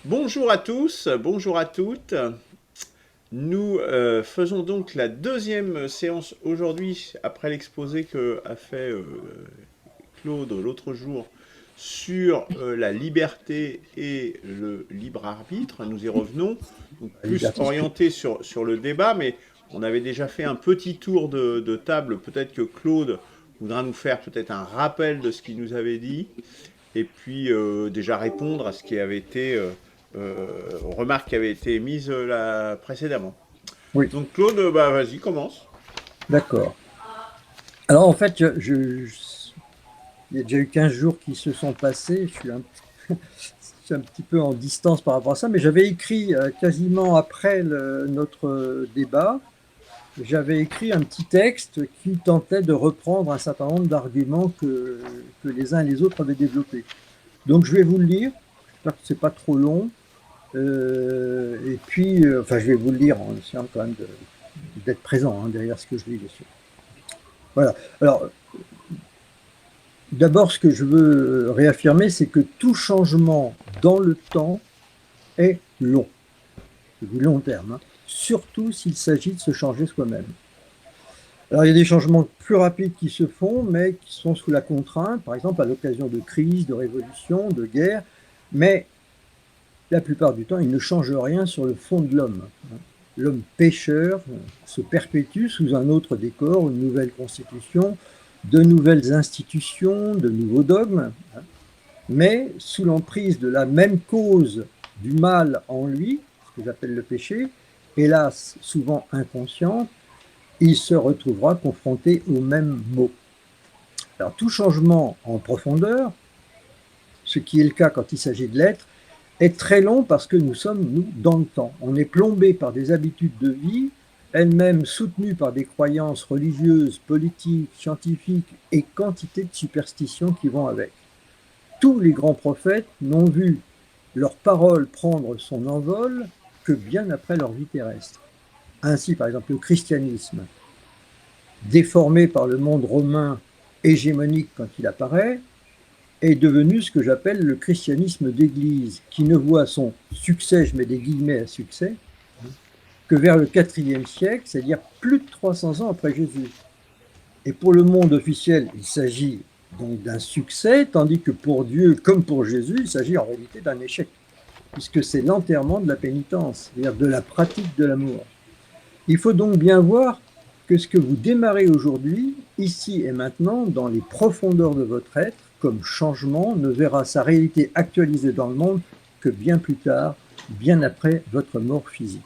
Bonjour à tous, bonjour à toutes. Nous faisons donc la deuxième séance aujourd'hui après l'exposé que a fait Claude l'autre jour sur la liberté et le libre arbitre. Nous y revenons, donc La plus liberté orienté sur le débat, mais on avait déjà fait un petit tour de table. Peut-être que Claude voudra nous faire peut-être un rappel de ce qu'il nous avait dit et puis déjà répondre à ce qui avait été aux remarques qui avaient été émises précédemment. Oui, Donc Claude, bah vas-y, commence. d'accord. Alors en fait, il y a déjà eu 15 jours qui se sont passés. Je suis un petit peu en distance par rapport à ça, mais j'avais écrit quasiment après notre débat, j'avais écrit un petit texte qui tentait de reprendre un certain nombre d'arguments que les uns et les autres avaient développés. Donc je vais vous le lire, j'espère que c'est pas trop long. Et puis, enfin, je vais vous le lire en essayant quand même d'être présent derrière ce que je lis dessus. Voilà. Alors, d'abord, ce que je veux réaffirmer, c'est que tout changement dans le temps est long, c'est du long terme, hein, surtout s'il s'agit de se changer soi-même. Alors, il y a des changements plus rapides qui se font, mais qui sont sous la contrainte, par exemple à l'occasion de crises, de révolutions, de guerres, mais la plupart du temps, ils ne changent rien sur le fond de l'homme. L'homme pécheur se perpétue sous un autre décor, une nouvelle constitution, de nouvelles institutions, de nouveaux dogmes, mais sous l'emprise de la même cause du mal en lui, ce que j'appelle le péché, hélas souvent inconsciente, il se retrouvera confronté aux mêmes maux. Alors tout changement en profondeur, ce qui est le cas quand il s'agit de l'être, est très long parce que nous sommes, nous, dans le temps. On est plombé par des habitudes de vie, elles-mêmes soutenues par des croyances religieuses, politiques, scientifiques et quantité de superstitions qui vont avec. Tous les grands prophètes n'ont vu leur parole prendre son envol que bien après leur vie terrestre. Ainsi, par exemple, le christianisme, déformé par le monde romain hégémonique quand il apparaît, est devenu ce que j'appelle le christianisme d'église, qui ne voit son succès, je mets des guillemets à succès, que vers le IVe siècle, c'est-à-dire plus de 300 ans après Jésus. Et pour le monde officiel, il s'agit donc d'un succès, tandis que pour Dieu, comme pour Jésus, il s'agit en réalité d'un échec, puisque c'est l'enterrement de la pénitence, c'est-à-dire de la pratique de l'amour. Il faut donc bien voir que ce que vous démarrez aujourd'hui, ici et maintenant, dans les profondeurs de votre être, comme changement, ne verra sa réalité actualisée dans le monde que bien plus tard, bien après votre mort physique.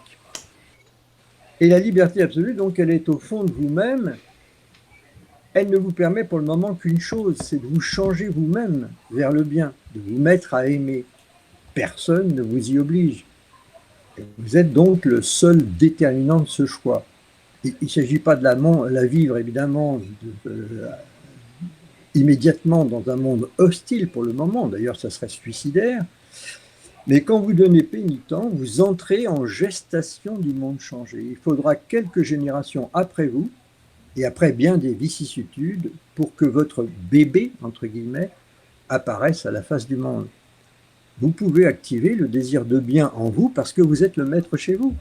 Et la liberté absolue, donc, elle est au fond de vous-même. Elle ne vous permet pour le moment qu'une chose, c'est de vous changer vous-même vers le bien, de vous mettre à aimer. Personne ne vous y oblige. Et vous êtes donc le seul déterminant de ce choix. Il ne s'agit pas de la vivre, évidemment, immédiatement dans un monde hostile pour le moment, d'ailleurs ça serait suicidaire, mais quand vous donnez pénitent, vous entrez en gestation du monde changé. Il faudra quelques générations après vous, et après bien des vicissitudes, pour que votre bébé, entre guillemets, apparaisse à la face du monde. Vous pouvez activer le désir de bien en vous parce que vous êtes le maître chez vous.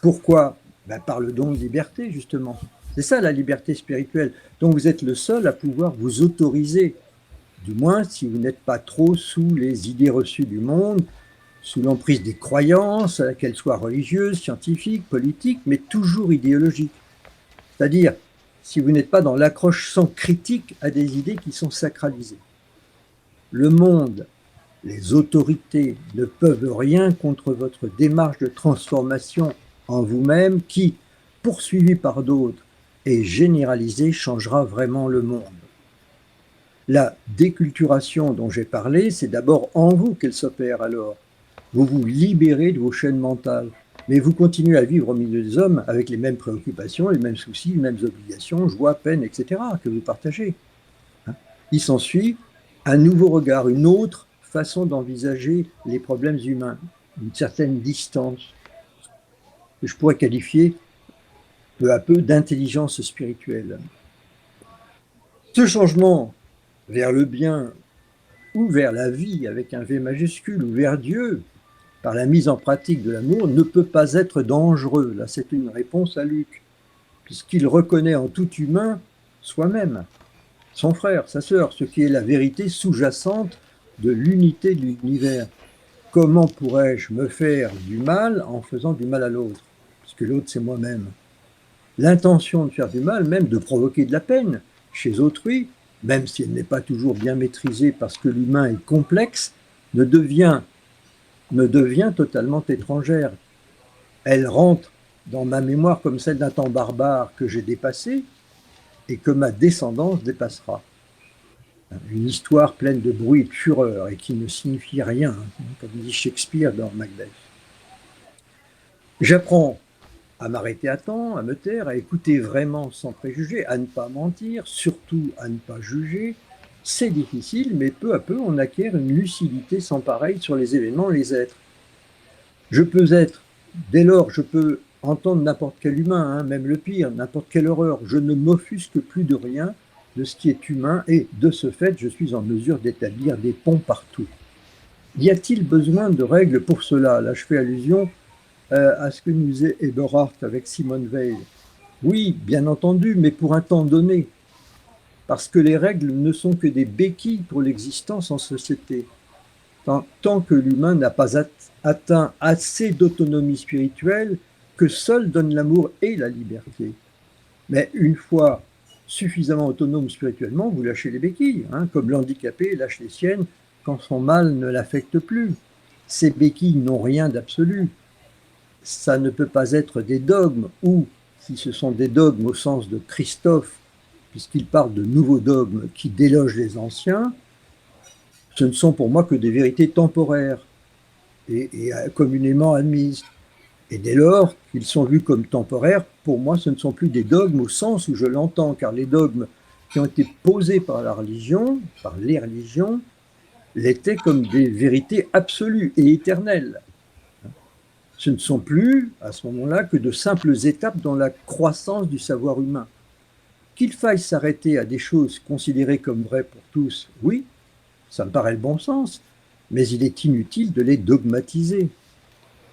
Pourquoi? Ben, par le don de liberté, justement. C'est ça la liberté spirituelle. Donc vous êtes le seul à pouvoir vous autoriser, du moins si vous n'êtes pas trop sous les idées reçues du monde, sous l'emprise des croyances, qu'elles soient religieuses, scientifiques, politiques, mais toujours idéologiques. C'est-à-dire, si vous n'êtes pas dans l'accroche sans critique à des idées qui sont sacralisées. Le monde, les autorités ne peuvent rien contre votre démarche de transformation en vous-même qui, poursuivie par d'autres et généralisée, changera vraiment le monde. La déculturation dont j'ai parlé, c'est d'abord en vous qu'elle s'opère alors. Vous vous libérez de vos chaînes mentales, mais vous continuez à vivre au milieu des hommes avec les mêmes préoccupations, les mêmes soucis, les mêmes obligations, joie, peine, etc., que vous partagez. Il s'ensuit un nouveau regard, une autre façon d'envisager les problèmes humains, une certaine distance que je pourrais qualifier peu à peu d'intelligence spirituelle. Ce changement vers le bien ou vers la vie avec un V majuscule ou vers Dieu, par la mise en pratique de l'amour ne peut pas être dangereux. Là, c'est une réponse à Luc, puisqu'il reconnaît en tout humain soi-même, son frère, sa sœur, ce qui est la vérité sous-jacente de l'unité de l'univers. Comment pourrais-je me faire du mal en faisant du mal à l'autre? Puisque l'autre, c'est moi-même. L'intention de faire du mal, même de provoquer de la peine chez autrui, même si elle n'est pas toujours bien maîtrisée parce que l'humain est complexe, me devient totalement étrangère. Elle rentre dans ma mémoire comme celle d'un temps barbare que j'ai dépassé et que ma descendance dépassera. Une histoire pleine de bruit et de fureur et qui ne signifie rien, comme dit Shakespeare dans Macbeth. J'apprends à m'arrêter à temps, à me taire, à écouter vraiment sans préjugés, à ne pas mentir, surtout à ne pas juger. C'est difficile, mais peu à peu, on acquiert une lucidité sans pareille sur les événements, les êtres. Je peux être, dès lors, je peux entendre n'importe quel humain, même le pire, n'importe quelle horreur. Je ne m'offusque plus de rien, de ce qui est humain, et de ce fait, je suis en mesure d'établir des ponts partout. Y a-t-il besoin de règles pour cela? Là, je fais allusion à ce que nous disait Eberhard avec Simone Weil. Oui, bien entendu, mais pour un temps donné, parce que les règles ne sont que des béquilles pour l'existence en société. Tant que l'humain n'a pas atteint assez d'autonomie spirituelle que seul donne l'amour et la liberté. Mais une fois suffisamment autonome spirituellement, vous lâchez les béquilles, comme l'handicapé lâche les siennes quand son mal ne l'affecte plus. Ces béquilles n'ont rien d'absolu. Ça ne peut pas être des dogmes, ou si ce sont des dogmes au sens de Christophe, puisqu'il parle de nouveaux dogmes qui délogent les anciens, ce ne sont pour moi que des vérités temporaires et communément admises. Et dès lors qu'ils sont vus comme temporaires, pour moi, ce ne sont plus des dogmes au sens où je l'entends, car les dogmes qui ont été posés par la religion, par les religions, l'étaient comme des vérités absolues et éternelles. Ce ne sont plus, à ce moment-là, que de simples étapes dans la croissance du savoir humain. Qu'il faille s'arrêter à des choses considérées comme vraies pour tous, oui, ça me paraît le bon sens, mais il est inutile de les dogmatiser.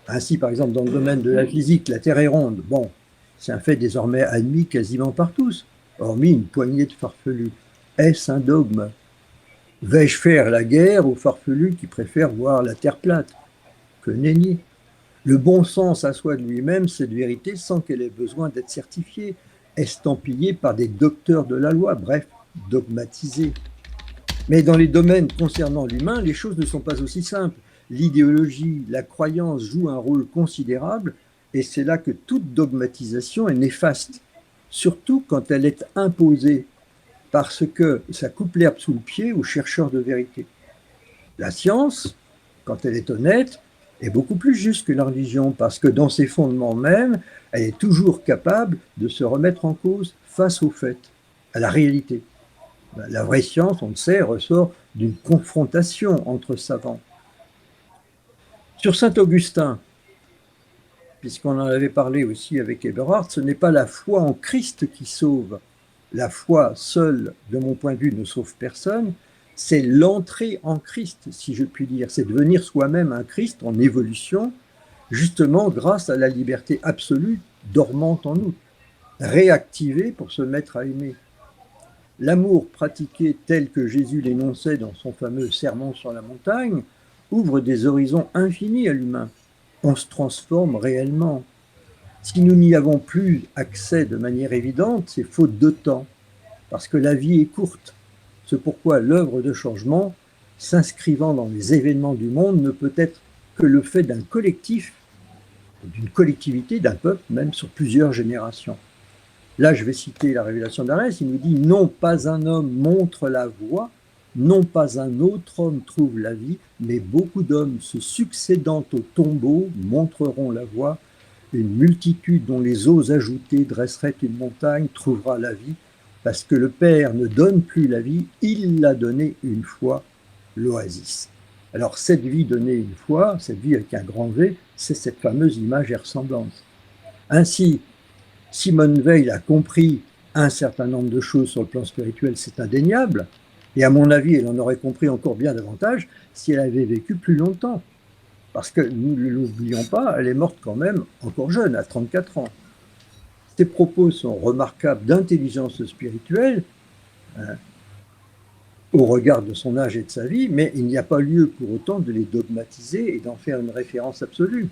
Ainsi, par exemple, dans le domaine de la physique, la Terre est ronde. Bon, c'est un fait désormais admis quasiment par tous, hormis une poignée de farfelus. Est-ce un dogme? Vais-je faire la guerre aux farfelus qui préfèrent voir la Terre plate? Que nenni! Le bon sens assoit de lui-même cette vérité sans qu'elle ait besoin d'être certifiée, estampillée par des docteurs de la loi, bref, dogmatisée. Mais dans les domaines concernant l'humain, les choses ne sont pas aussi simples. L'idéologie, la croyance jouent un rôle considérable et c'est là que toute dogmatisation est néfaste, surtout quand elle est imposée, parce que ça coupe l'herbe sous le pied aux chercheurs de vérité. La science, quand elle est honnête, est beaucoup plus juste que la religion, parce que dans ses fondements même, elle est toujours capable de se remettre en cause face aux faits, à la réalité. La vraie science, on le sait, ressort d'une confrontation entre savants. Sur Saint-Augustin, puisqu'on en avait parlé aussi avec Eberhard, ce n'est pas la foi en Christ qui sauve. La foi seule, de mon point de vue, ne sauve personne. C'est l'entrée en Christ, si je puis dire. C'est devenir soi-même un Christ en évolution, justement grâce à la liberté absolue dormant en nous, réactivée pour se mettre à aimer. L'amour pratiqué tel que Jésus l'énonçait dans son fameux Sermon sur la montagne ouvre des horizons infinis à l'humain. On se transforme réellement. Si nous n'y avons plus accès de manière évidente, c'est faute de temps, parce que la vie est courte. C'est pourquoi l'œuvre de changement, s'inscrivant dans les événements du monde, ne peut être que le fait d'un collectif, d'une collectivité, d'un peuple, même sur plusieurs générations. Là, je vais citer la révélation d'Arès, il nous dit « Non pas un homme montre la voie, non pas un autre homme trouve la vie, mais beaucoup d'hommes se succédant au tombeau montreront la voie. Une multitude dont les eaux ajoutées dresseraient une montagne trouvera la vie, parce que le Père ne donne plus la vie, il l'a donnée une fois, l'oasis. » Alors cette vie donnée une fois, cette vie avec un grand V, c'est cette fameuse image et ressemblance. Ainsi, Simone Weil a compris un certain nombre de choses sur le plan spirituel, c'est indéniable, et à mon avis, elle en aurait compris encore bien davantage si elle avait vécu plus longtemps. parce que nous ne l'oublions pas, elle est morte quand même encore jeune, à 34 ans. Ses propos sont remarquables d'intelligence spirituelle, hein, au regard de son âge et de sa vie, mais il n'y a pas lieu pour autant de les dogmatiser et d'en faire une référence absolue.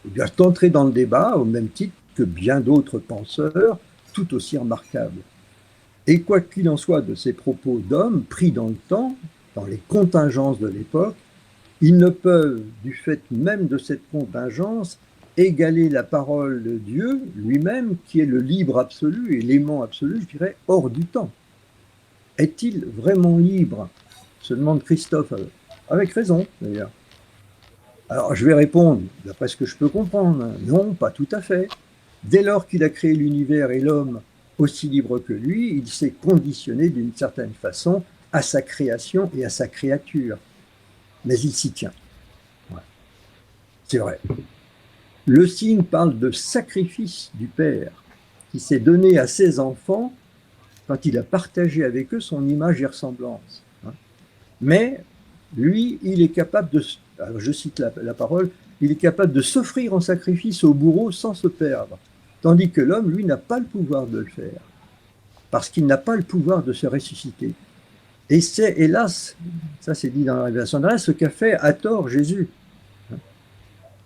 Il doit entrer dans le débat au même titre que bien d'autres penseurs, tout aussi remarquables. Et quoi qu'il en soit de ces propos d'hommes pris dans le temps, dans les contingences de l'époque, ils ne peuvent, du fait même de cette contingence, égaler la parole de Dieu lui-même, qui est le libre absolu et l'aimant absolu, je dirais, hors du temps. Est-il vraiment libre? Se demande Christophe, avec raison d'ailleurs. Alors je vais répondre, d'après ce que je peux comprendre, non, pas tout à fait. Dès lors qu'il a créé l'univers et l'homme aussi libre que lui, il s'est conditionné d'une certaine façon à sa création et à sa créature. Mais il s'y tient. Ouais. C'est vrai. Le signe parle de sacrifice du Père qui s'est donné à ses enfants quand il a partagé avec eux son image et ressemblance. Mais lui, il est capable de, alors je cite la parole, il est capable de s'offrir en sacrifice au bourreau sans se perdre, tandis que l'homme, lui, n'a pas le pouvoir de le faire, parce qu'il n'a pas le pouvoir de se ressusciter. Et c'est, hélas, ça c'est dit dans la Révélation de ce qu'a fait à tort Jésus,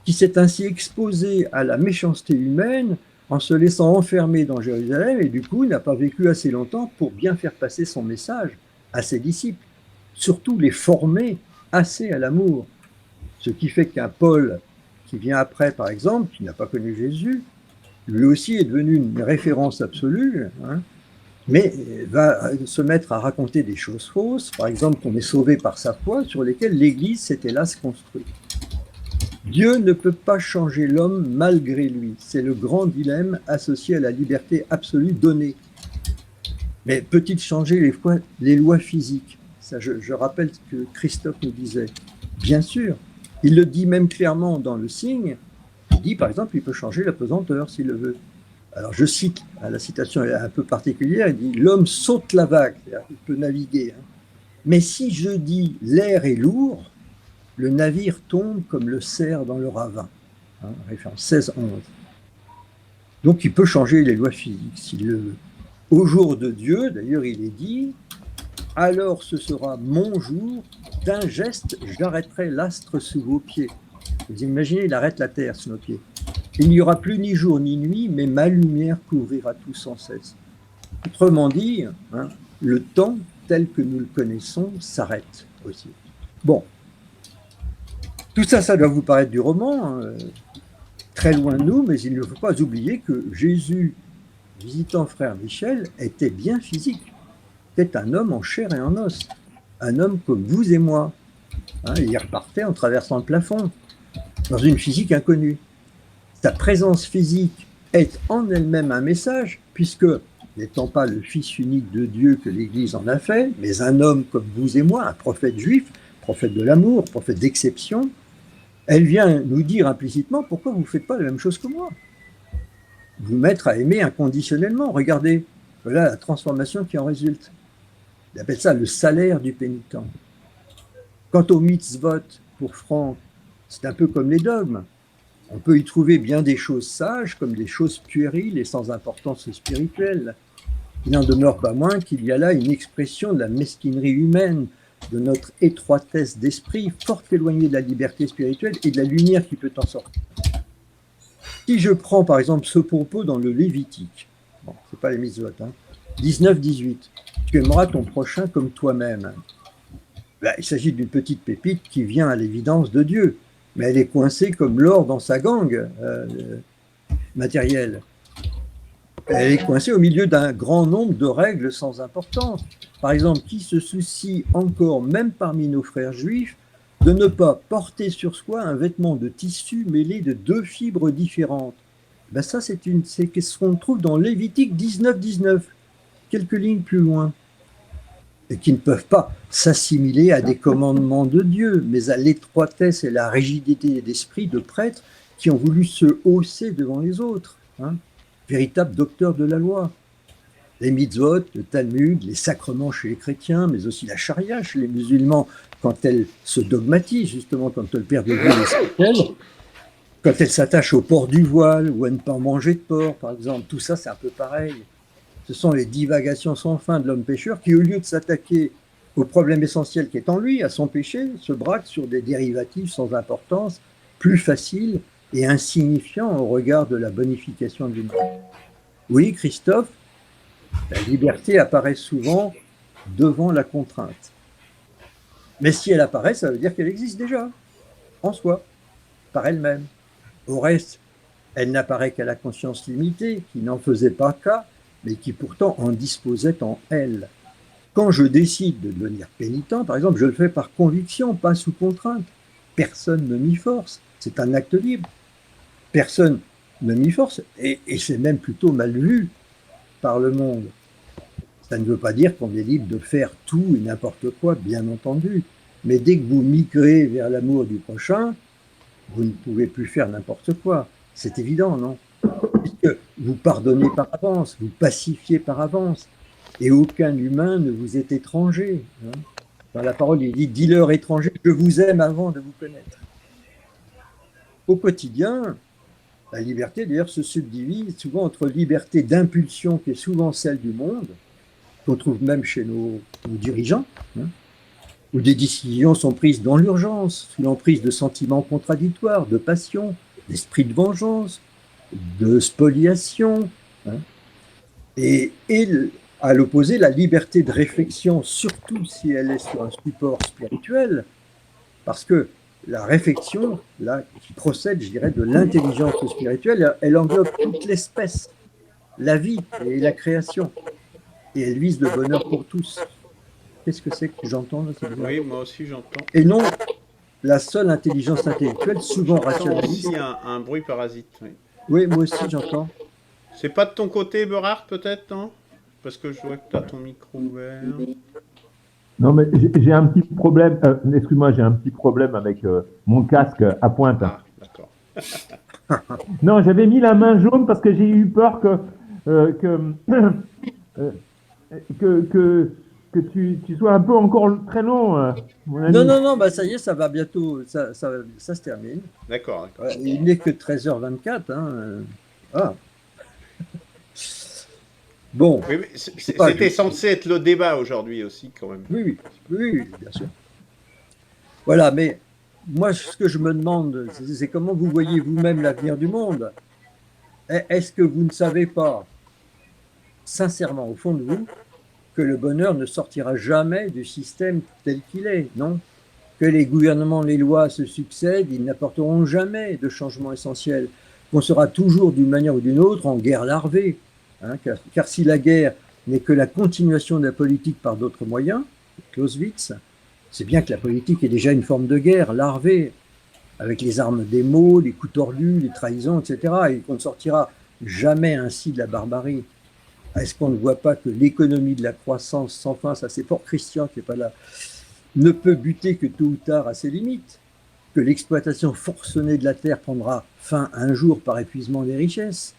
qui s'est ainsi exposé à la méchanceté humaine en se laissant enfermer dans Jérusalem, et du coup, il n'a pas vécu assez longtemps pour bien faire passer son message à ses disciples, surtout les former assez à l'amour. Ce qui fait qu'un Paul, qui vient après, par exemple, qui n'a pas connu Jésus, lui aussi est devenu une référence absolue, hein, mais va se mettre à raconter des choses fausses, par exemple qu'on est sauvé par sa foi, sur lesquelles l'Église s'est hélas construite. Dieu ne peut pas changer l'homme malgré lui. C'est le grand dilemme associé à la liberté absolue donnée. Mais peut-il changer les lois physiques? Ça, je rappelle ce que Christophe nous disait. Bien sûr. Il le dit même clairement dans le signe. Il dit, par exemple, il peut changer la pesanteur s'il le veut. Alors, je cite, la citation est un peu particulière, il dit « L'homme saute la vague », c'est-à-dire qu'il peut naviguer. Mais si je dis « l'air est lourd », le navire tombe comme le cerf dans le ravin. Référence 16-11. Donc, il peut changer les lois physiques s'il le veut. Au jour de Dieu, d'ailleurs, il est dit « Alors ce sera mon jour, d'un geste, j'arrêterai l'astre sous vos pieds. » Vous imaginez, il arrête la terre sous nos pieds. Il n'y aura plus ni jour ni nuit, mais ma lumière couvrira tout sans cesse. Autrement dit, le temps tel que nous le connaissons s'arrête aussi. Bon, tout ça, ça doit vous paraître du roman, très loin de nous, mais il ne faut pas oublier que Jésus, visitant frère Michel, était bien physique. C'était un homme en chair et en os, un homme comme vous et moi. Il repartait en traversant le plafond, dans une physique inconnue. Sa présence physique est en elle-même un message, puisque, n'étant pas le Fils unique de Dieu que l'Église en a fait, mais un homme comme vous et moi, un prophète juif, prophète de l'amour, prophète d'exception, elle vient nous dire implicitement pourquoi vous ne faites pas la même chose que moi. Vous mettre à aimer inconditionnellement. Regardez, voilà la transformation qui en résulte. Il appelle ça le salaire du pénitent. Quant au mitzvot, pour Franck, c'est un peu comme les dogmes. On peut y trouver bien des choses sages comme des choses puériles et sans importance spirituelle. Il n'en demeure pas moins qu'il y a là une expression de la mesquinerie humaine, de notre étroitesse d'esprit, fort éloignée de la liberté spirituelle et de la lumière qui peut en sortir. Si je prends par exemple ce propos dans le Lévitique, bon, c'est pas les mitzvot, 19-18, tu aimeras ton prochain comme toi-même. Ben, il s'agit d'une petite pépite qui vient à l'évidence de Dieu, mais elle est coincée comme l'or dans sa gangue matérielle. Elle est coincée au milieu d'un grand nombre de règles sans importance. Par exemple, qui se soucie encore, même parmi nos frères juifs, de ne pas porter sur soi un vêtement de tissu mêlé de deux fibres différentes? Ben ça, c'est ce qu'on trouve dans Lévitique 19-19, quelques lignes plus loin. Et qui ne peuvent pas s'assimiler à des commandements de Dieu, mais à l'étroitesse et la rigidité d'esprit de prêtres qui ont voulu se hausser devant les autres, véritables docteurs de la loi. les mitzvot, le Talmud, les sacrements chez les chrétiens, mais aussi la charia chez les musulmans, quand elle se dogmatise, justement, quand le père de Dieu est spirituel, quand elle s'attache au port du voile ou à ne pas manger de porc, par exemple, tout ça, c'est un peu pareil. Ce sont les divagations sans fin de l'homme pécheur qui, au lieu de s'attaquer au problème essentiel qui est en lui, à son péché, se braque sur des dérivatifs sans importance, plus faciles et insignifiants au regard de la bonification de l'humain. Oui, Christophe, la liberté apparaît souvent devant la contrainte. Mais si elle apparaît, ça veut dire qu'elle existe déjà, en soi, par elle-même. Au reste, elle n'apparaît qu'à la conscience limitée, qui n'en faisait pas cas, mais qui pourtant en disposait en elle. Quand je décide de devenir pénitent, par exemple, je le fais par conviction, pas sous contrainte. Personne ne m'y force. C'est un acte libre. Personne ne m'y force. Et c'est même plutôt mal vu par le monde. Ça ne veut pas dire qu'on est libre de faire tout et n'importe quoi, bien entendu. Mais dès que vous migrez vers l'amour du prochain, vous ne pouvez plus faire n'importe quoi. C'est évident, non? Puisque vous pardonnez par avance, vous pacifiez par avance, et aucun humain ne vous est étranger. Hein. Dans la parole, il dit « dis-leur étranger, je vous aime avant de vous connaître ». Au quotidien, la liberté, d'ailleurs, se subdivise souvent entre liberté d'impulsion, qui est souvent celle du monde, qu'on trouve même chez nos dirigeants, hein, où des décisions sont prises dans l'urgence, sous l'emprise de sentiments contradictoires, de passion, d'esprit de vengeance, de spoliation. Hein. Et à l'opposé, la liberté de réflexion, surtout si elle est sur un support spirituel, parce que la réflexion, là, qui procède, je dirais, de l'intelligence spirituelle, elle englobe toute l'espèce, la vie et la création. Et elle vise le bonheur pour tous. Qu'est-ce que c'est que j'entends là? Oui, moi aussi j'entends. Et non la seule intelligence intellectuelle, souvent J'entends rationaliste. aussi un bruit parasite. Oui. Oui, moi aussi j'entends. C'est pas de ton côté, Berard, peut-être, non? Parce que je vois que tu as ton micro ouvert. Non, mais j'ai un petit problème. Excuse-moi, j'ai un petit problème avec mon casque à pointe. Ah, d'accord. Non, j'avais mis la main jaune parce que j'ai eu peur que tu sois un peu encore très long, mon ami. Non, bah ça y est, ça va bientôt, ça se termine. D'accord. Il n'est que 13h24. Hein. Ah. Bon. Oui, c'était censé être le débat aujourd'hui aussi, quand même. Oui, bien sûr. Voilà, mais moi, ce que je me demande, c'est comment vous voyez vous-même l'avenir du monde. Est-ce que vous ne savez pas, sincèrement, au fond de vous, que le bonheur ne sortira jamais du système tel qu'il est, non? Que les gouvernements, les lois se succèdent, ils n'apporteront jamais de changement essentiel, qu'on sera toujours d'une manière ou d'une autre en guerre larvée. Hein, car si la guerre n'est que la continuation de la politique par d'autres moyens, Clausewitz, c'est bien que la politique est déjà une forme de guerre larvée, avec les armes des mots, les coups tordus, les trahisons, etc., et qu'on ne sortira jamais ainsi de la barbarie. Est-ce qu'on ne voit pas que l'économie de la croissance sans fin, ça c'est fort Christian qui n'est pas là, ne peut buter que tôt ou tard à ses limites, que l'exploitation forcenée de la terre prendra fin un jour par épuisement des richesses,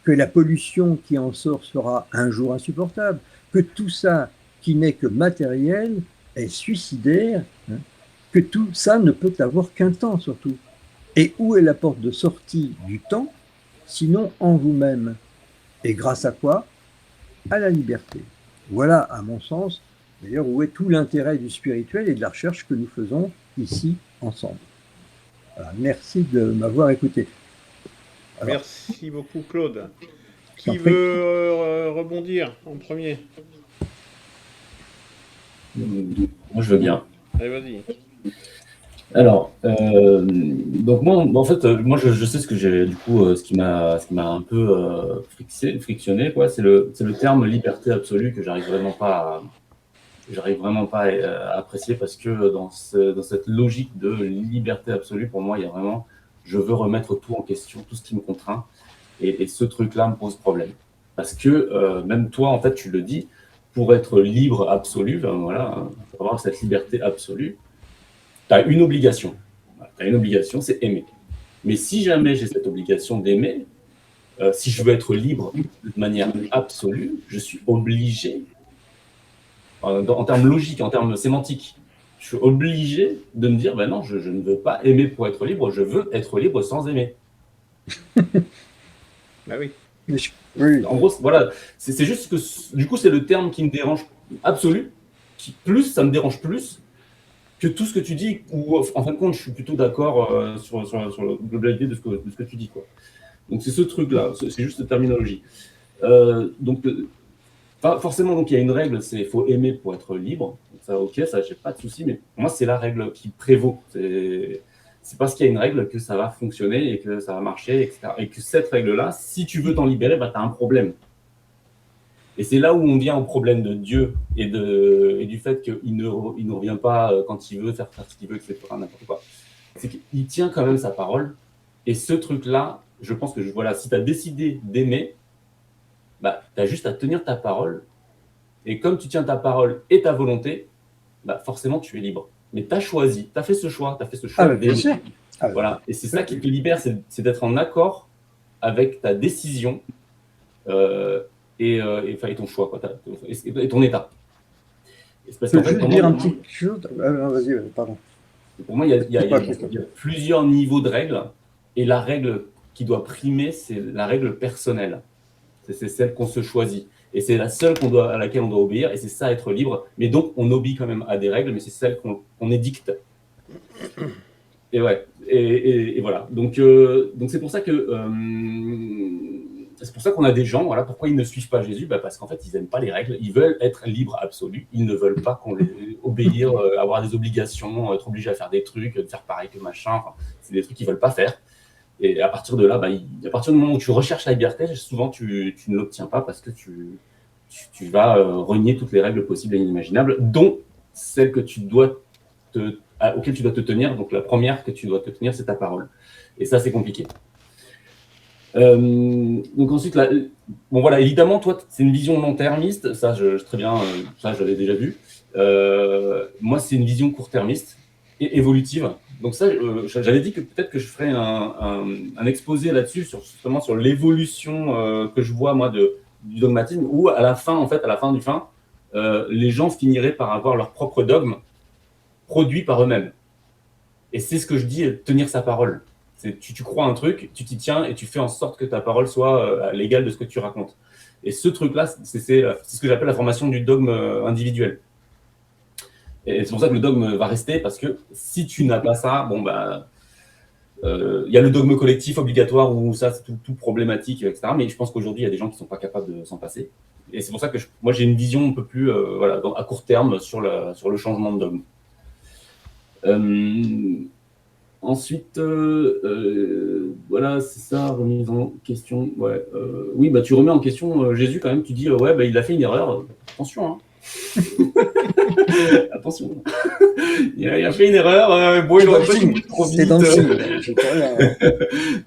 que la pollution qui en sort sera un jour insupportable, que tout ça qui n'est que matériel est suicidaire, hein, que tout ça ne peut avoir qu'un temps surtout. Et où est la porte de sortie du temps, sinon en vous-même? Et grâce à quoi? À la liberté. Voilà, à mon sens, d'ailleurs, où est tout l'intérêt du spirituel et de la recherche que nous faisons ici ensemble. Voilà, merci de m'avoir écouté. Alors, merci beaucoup, Claude. Qui veut rebondir en premier? Moi, je veux bien. Allez, vas-y. Alors, donc moi, en fait, moi, je sais ce que j'ai, du coup, ce qui m'a un peu frictionné, quoi. C'est le terme liberté absolue que j'arrive vraiment pas à apprécier, parce que dans cette logique de liberté absolue, pour moi, il y a vraiment, je veux remettre tout en question, tout ce qui me contraint, et ce truc-là me pose problème. Parce que même toi, en fait, tu le dis, pour être libre absolu, ben voilà, pour avoir cette liberté absolue, tu as une obligation. Tu as une obligation, c'est aimer. Mais si jamais j'ai cette obligation d'aimer, Si je veux être libre de manière absolue, je suis obligé, en termes logiques, en termes sémantiques, je suis obligé de me dire, ben non, je ne veux pas aimer pour être libre, je veux être libre sans aimer. Bah oui. Oui, En gros, voilà, c'est juste que du coup, c'est le terme qui me dérange absolu, qui plus, ça me dérange plus que tout ce que tu dis, ou en fin de compte, je suis plutôt d'accord sur la globalité de ce que tu dis, quoi. Donc c'est ce truc-là, c'est juste cette terminologie. Donc forcément, donc il y a une règle, c'est il faut aimer pour être libre. Donc, ça, ok, ça j'ai pas de souci, mais pour moi c'est la règle qui prévaut. C'est parce qu'il y a une règle que ça va fonctionner et que ça va marcher, etc. Et que cette règle-là, si tu veux t'en libérer, bah, tu as un problème. Et c'est là où on vient au problème de Dieu et du fait qu'il ne revient pas quand il veut faire ce qu'il veut, etc. N'importe quoi. C'est qu'il tient quand même sa parole. Et ce truc-là, je pense que voilà, si tu as décidé d'aimer, bah, tu as juste à tenir ta parole. Et comme tu tiens ta parole et ta volonté, bah, forcément, tu es libre. Mais tu as choisi, tu as fait ce choix, bien sûr. Voilà. Et c'est ça qui te libère, c'est d'être en accord avec ta décision et ton choix, quoi, et ton état. Et parce qu'en fait, pour dire un petit chose. Vas-y, pardon. Pour moi, il y a plusieurs niveaux de règles, et la règle qui doit primer, c'est la règle personnelle. C'est celle qu'on se choisit. Et c'est la seule à laquelle on doit obéir, et c'est ça, être libre. Mais donc, on obéit quand même à des règles, mais c'est celle qu'on édicte. Et ouais, et voilà. Donc c'est pour ça que c'est pour ça qu'on a des gens, voilà, pourquoi ils ne suivent pas Jésus, bah parce qu'en fait, ils n'aiment pas les règles, ils veulent être libres absolus, ils ne veulent pas qu'on les obéir, avoir des obligations, être obligés à faire des trucs, de faire pareil que machin, enfin, c'est des trucs qu'ils ne veulent pas faire. Et à partir de là, bah, à partir du moment où tu recherches la liberté, souvent tu ne l'obtiens pas parce que tu vas renier toutes les règles possibles et inimaginables, dont celles que auxquelles tu dois te tenir. Donc la première que tu dois te tenir, c'est ta parole. Et ça, c'est compliqué. Donc ensuite, là, bon voilà, évidemment, toi, c'est une vision long-termiste. Ça, très bien, ça, je l'avais déjà vu. Moi, c'est une vision court-termiste et évolutive. Donc ça, j'avais dit que peut-être que je ferais un exposé là-dessus, justement sur l'évolution que je vois, moi, du dogmatisme, où à la fin du fin, les gens finiraient par avoir leur propre dogme produit par eux-mêmes. Et c'est ce que je dis, tenir sa parole. Tu crois un truc, tu t'y tiens et tu fais en sorte que ta parole soit à l'égal de ce que tu racontes. Et ce truc-là, c'est ce que j'appelle la formation du dogme individuel. Et c'est pour ça que le dogme va rester, parce que si tu n'as pas ça, bon, bah, il y a le dogme collectif obligatoire où ça, c'est tout problématique, etc. Mais je pense qu'aujourd'hui, il y a des gens qui ne sont pas capables de s'en passer. Et c'est pour ça que moi, j'ai une vision un peu plus voilà, à court terme sur le changement de dogme. Ensuite, voilà, c'est ça, remise en question. Ouais, oui, bah, tu remets en question Jésus quand même, tu dis, ouais, bah, il a fait une erreur. Attention, hein. Attention. Il a fait une erreur. Bon, il aurait pas dû trop vite. C'est dans le film. C'est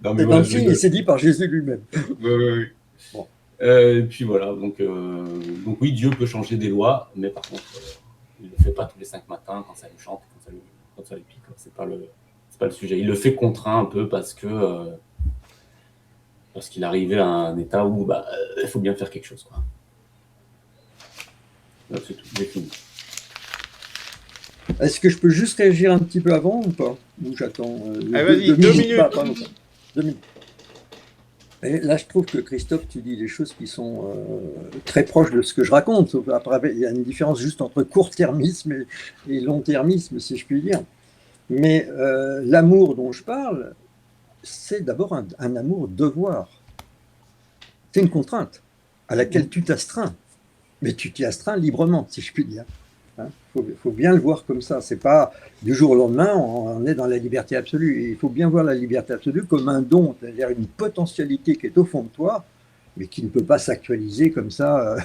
dans le film et c'est dit par Jésus lui-même. Oui. Bon. Et puis voilà, donc oui, Dieu peut changer des lois, mais par contre, il ne le fait pas tous les 5 matins quand ça lui chante, quand ça lui pique. C'est pas le sujet. Il le fait contraint un peu parce qu'il est arrivé à un état où bah, il faut bien faire quelque chose, quoi. Là, c'est tout, j'ai fini. Est-ce que je peux juste réagir un petit peu avant ou pas? Ou j'attends vas-y, 2 minutes. Pas 2 minutes. Et là, je trouve que Christophe, tu dis des choses qui sont très proches de ce que je raconte. Après, il y a une différence juste entre court-termisme et long-termisme, si je puis dire. Mais l'amour dont je parle, c'est d'abord un amour devoir. C'est une contrainte à laquelle tu t'astreins. Mais tu t'y astreints librement, si je puis dire. Faut bien le voir comme ça. C'est pas du jour au lendemain, on est dans la liberté absolue. Et il faut bien voir la liberté absolue comme un don, c'est-à-dire une potentialité qui est au fond de toi, mais qui ne peut pas s'actualiser comme ça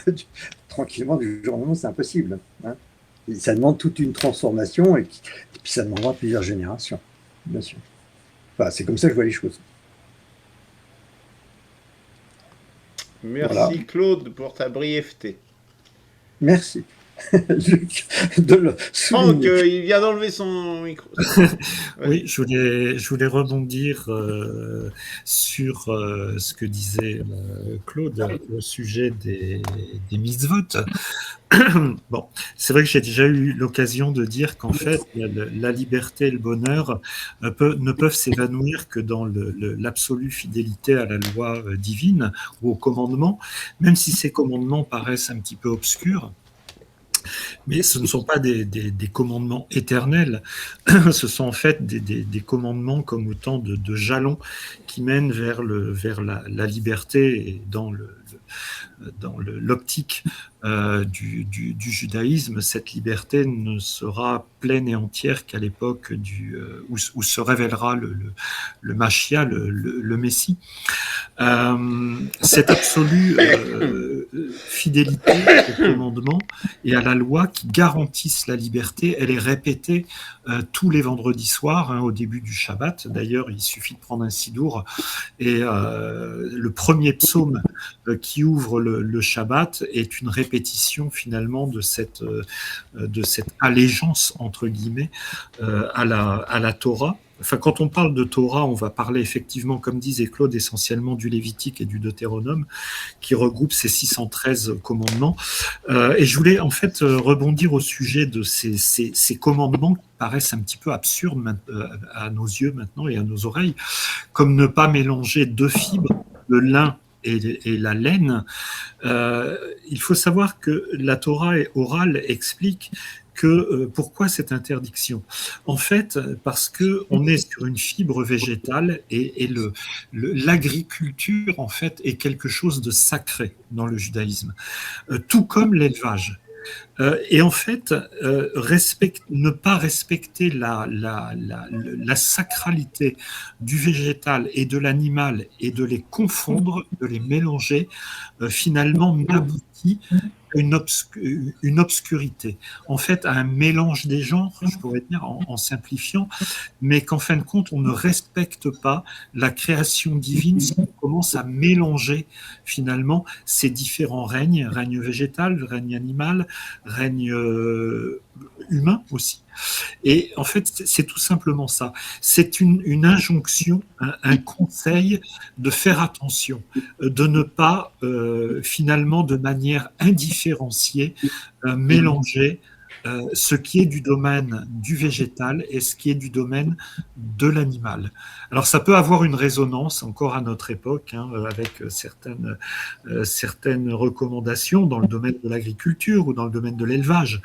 tranquillement du jour au lendemain. C'est impossible. Et ça demande toute une transformation et puis ça demandera plusieurs générations, bien sûr. Enfin, c'est comme ça que je vois les choses. Merci voilà. Claude pour ta brièveté. Merci. Luc, de le Franck, souligner. il vient d'enlever son micro. Oui, je voulais rebondir sur ce que disait Claude au sujet des mitzvot. Bon, c'est vrai que j'ai déjà eu l'occasion de dire qu'en fait, la liberté et le bonheur ne peuvent s'évanouir que dans l'absolue fidélité à la loi divine ou aux commandements, même si ces commandements paraissent un petit peu obscurs. Mais ce ne sont pas des commandements éternels, ce sont en fait des commandements comme autant de jalons qui mènent vers la liberté et dans l'optique du judaïsme, cette liberté ne sera pleine et entière qu'à l'époque où se révélera le Machia, le Messie. Cette absolue fidélité au commandement et à la loi qui garantissent la liberté, elle est répétée tous les vendredis soirs, au début du Shabbat. D'ailleurs, il suffit de prendre un sidour et le premier psaume qui ouvre le Shabbat est une répétition finalement de cette allégeance entre guillemets à la Torah. Enfin, quand on parle de Torah, on va parler effectivement, comme disait Claude, essentiellement du Lévitique et du Deutéronome, qui regroupent ces 613 commandements. Et je voulais en fait rebondir au sujet de ces commandements qui paraissent un petit peu absurdes à nos yeux maintenant et à nos oreilles, comme ne pas mélanger deux fibres, le lin et la laine. Il faut savoir que la Torah orale explique pourquoi cette interdiction? En fait, parce que on est sur une fibre végétale et l'agriculture en fait est quelque chose de sacré dans le judaïsme, tout comme l'élevage. Et en fait, ne pas respecter la sacralité du végétal et de l'animal et de les confondre, de les mélanger, finalement n'aboutit à une obscurité. En fait, à un mélange des genres, je pourrais dire en simplifiant, mais qu'en fin de compte, on ne respecte pas la création divine si on commence à mélanger finalement ces différents règnes, règne végétal, règne animal, règne humain aussi. Et en fait, c'est tout simplement ça. C'est une injonction, un conseil de faire attention, de ne pas finalement de manière indifférenciée mélanger ce qui est du domaine du végétal et ce qui est du domaine de l'animal. Alors ça peut avoir une résonance encore à notre époque, avec certaines recommandations dans le domaine de l'agriculture ou dans le domaine de l'élevage.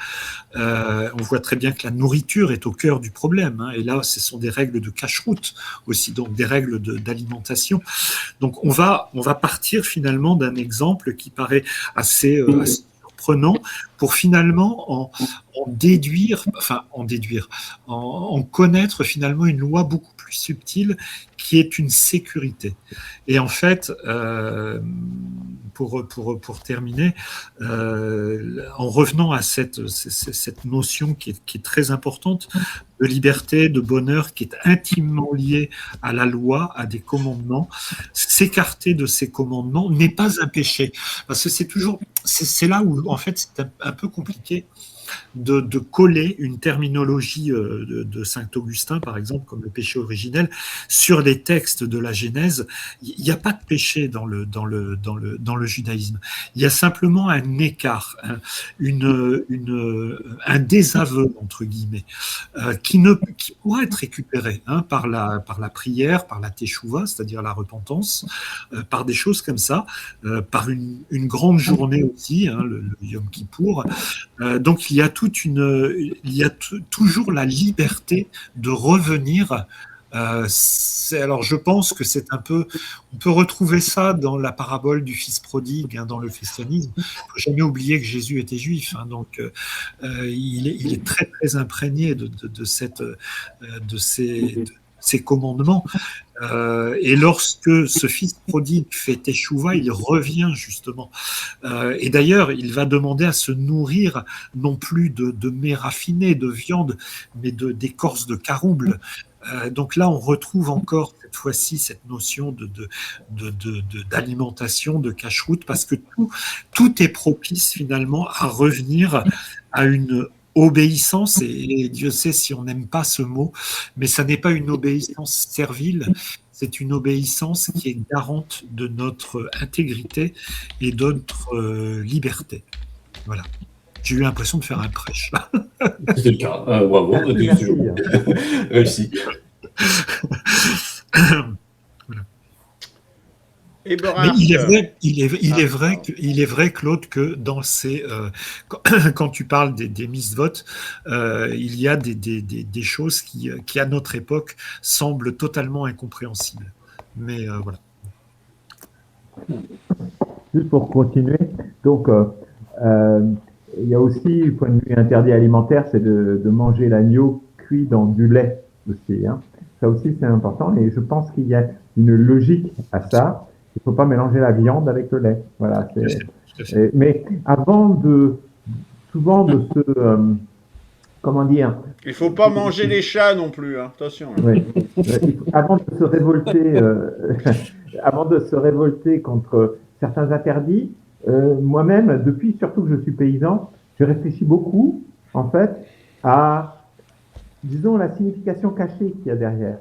On voit très bien que la nourriture est au cœur du problème, et là ce sont des règles de cache-route aussi, donc des règles d'alimentation. Donc on va partir finalement d'un exemple qui paraît assez surprenant pour finalement en connaître finalement une loi beaucoup plus subtile qui est une sécurité. Et en fait, pour terminer, en revenant à cette notion qui est très importante de liberté, de bonheur, qui est intimement liée à la loi, à des commandements, s'écarter de ces commandements n'est pas un péché. Parce que c'est là où, en fait, c'est un peu compliqué de coller une terminologie de Saint-Augustin, par exemple, comme le péché originel, sur les textes de la Genèse. Il n'y a pas de péché dans le judaïsme. Il y a simplement un écart, un désaveu, entre guillemets, qui pourra être récupéré par la prière, par la teshuva, c'est-à-dire la repentance, par des choses comme ça, par une grande journée aussi, le Yom Kippour. Donc il y a toujours la liberté de revenir. Alors je pense que c'est un peu, on peut retrouver ça dans la parabole du fils prodigue, dans le christianisme. Il ne faut jamais oublier que Jésus était juif, donc il est très très imprégné de ces commandements. Et lorsque ce fils prodigue fait teshuva, il revient justement. Et d'ailleurs, il va demander à se nourrir non plus de mets raffinés, de viande, mais d'écorce de carouble. Donc là, on retrouve encore cette fois-ci cette notion d'alimentation, de cache-route, parce que tout est propice finalement à revenir à une obéissance, et Dieu sait si on n'aime pas ce mot, mais ça n'est pas une obéissance servile, c'est une obéissance qui est garante de notre intégrité et de notre liberté. Voilà. J'ai eu l'impression de faire un prêche. C'est le cas. Bravo. Merci. Réussi. Et Mais il est vrai, Claude, que dans quand tu parles des mises-votes, il y a des choses qui, à notre époque, semblent totalement incompréhensibles. Mais voilà. Juste pour continuer, donc il y a aussi, du point de vue interdit alimentaire, c'est de manger l'agneau cuit dans du lait aussi. Hein. Ça aussi, c'est important. Et je pense qu'il y a une logique à ça. Il ne faut pas mélanger la viande avec le lait. Voilà. Mais souvent de se, comment dire. Il ne faut pas manger les chats non plus. Hein. Attention. Oui. Avant de se révolter, contre certains interdits. Moi-même, depuis surtout que je suis paysan, je réfléchis beaucoup, en fait, à, disons, la signification cachée qu'il y a derrière.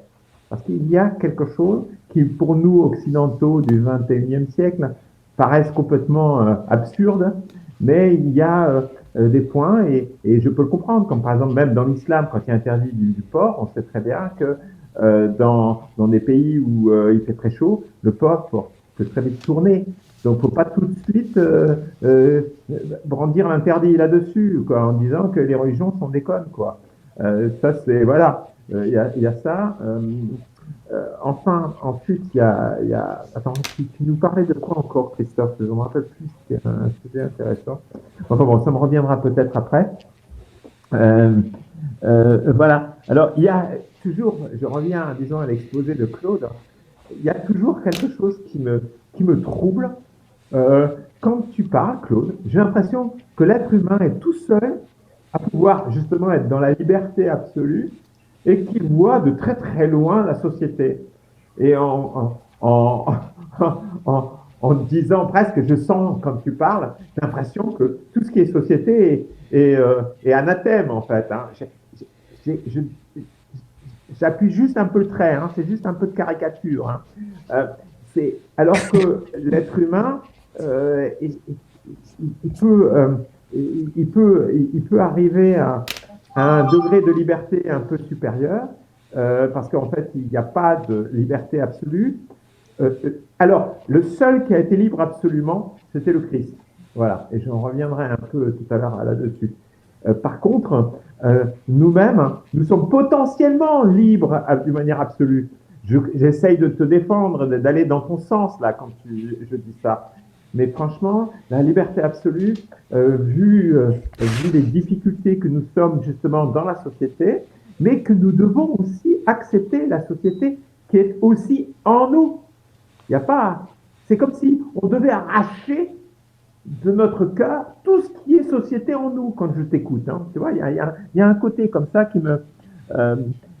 Parce qu'il y a quelque chose qui, pour nous, occidentaux du XXIe siècle, paraissent complètement absurdes, mais il y a des points, et je peux le comprendre, comme par exemple, même dans l'islam, quand il y a interdit du porc, on sait très bien que dans des pays où il fait très chaud, le porc peut très vite tourner. Donc, faut pas tout de suite brandir l'interdit là-dessus, quoi, en disant que les religions sont des connes, quoi. Ça, c'est voilà. Il y a ça. Enfin, ensuite, il y a. Attends, tu nous parlais de quoi encore, Christophe? Je ne me rappelle plus. C'était un sujet intéressant. Enfin bon, ça me reviendra peut-être après. Voilà. Alors, il y a toujours. Je reviens, disons, à l'exposé de Claude. Il y a toujours quelque chose qui me trouble. Quand tu parles, Claude, j'ai l'impression que l'être humain est tout seul à pouvoir justement être dans la liberté absolue et qu'il voit de très très loin la société. Et en disant presque, je sens quand tu parles, j'ai l'impression que tout ce qui est société est anathème en fait. Hein. J'appuie juste un peu le trait, hein, c'est juste un peu de caricature. Hein. Alors que l'être humain, il peut arriver à un degré de liberté un peu supérieur, parce qu'en fait, il n'y a pas de liberté absolue. Alors, le seul qui a été libre absolument, c'était le Christ. Voilà, et j'en reviendrai un peu tout à l'heure là-dessus. Par contre, nous-mêmes, nous sommes potentiellement libres d'une manière absolue. J'essaye de te défendre, d'aller dans ton sens, là, quand je dis ça. Mais franchement, la liberté absolue, vu les difficultés que nous sommes justement dans la société, mais que nous devons aussi accepter la société qui est aussi en nous. Il n'y a pas... C'est comme si on devait arracher de notre cœur tout ce qui est société en nous, quand je t'écoute. Hein. Tu vois, il y a un côté comme ça qui me...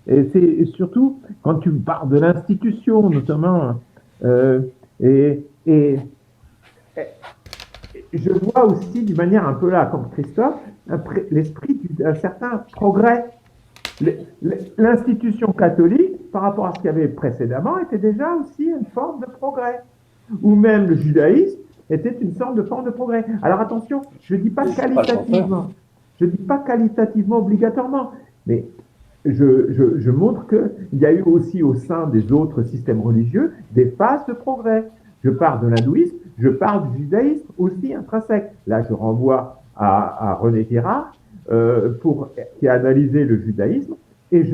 et c'est surtout quand tu me parles de l'institution, notamment, et je vois aussi, d'une manière un peu là, comme Christophe, l'esprit d'un certain progrès. L'institution catholique, par rapport à ce qu'il y avait précédemment, était déjà aussi une forme de progrès. Ou même le judaïsme était une sorte de forme de progrès. Alors attention, je ne dis pas qualitativement, obligatoirement, mais je montre qu'il y a eu aussi au sein des autres systèmes religieux des phases de progrès. Je parle de l'hindouisme, je parle du judaïsme aussi intrinsèque. Là, je renvoie à René Girard, qui a analysé le judaïsme. Et